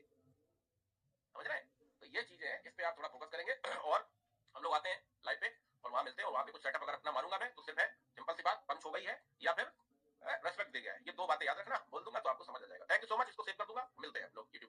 A: समझ रहे हैं। तो ये चीजें हैं, इस पे आप थोड़ा फोकस करेंगे। और हम लोग आते हैं लाइव पे और वहां मिलते हैं, और वहां पे कुछ सेटअप अगर अपना मारूंगा मैं तो सिर्फ है सिंपल सी बात, पंच हो गई है या फिर रेस्पेक्ट दे गया है, ये 2 बातें याद रखना, बोल दूंगा तो आपको समझ आ जाएगा। थैंक यू सो मच, इसको सेव कर दूंगा। मिलते हैं हम लोग यूट्यूब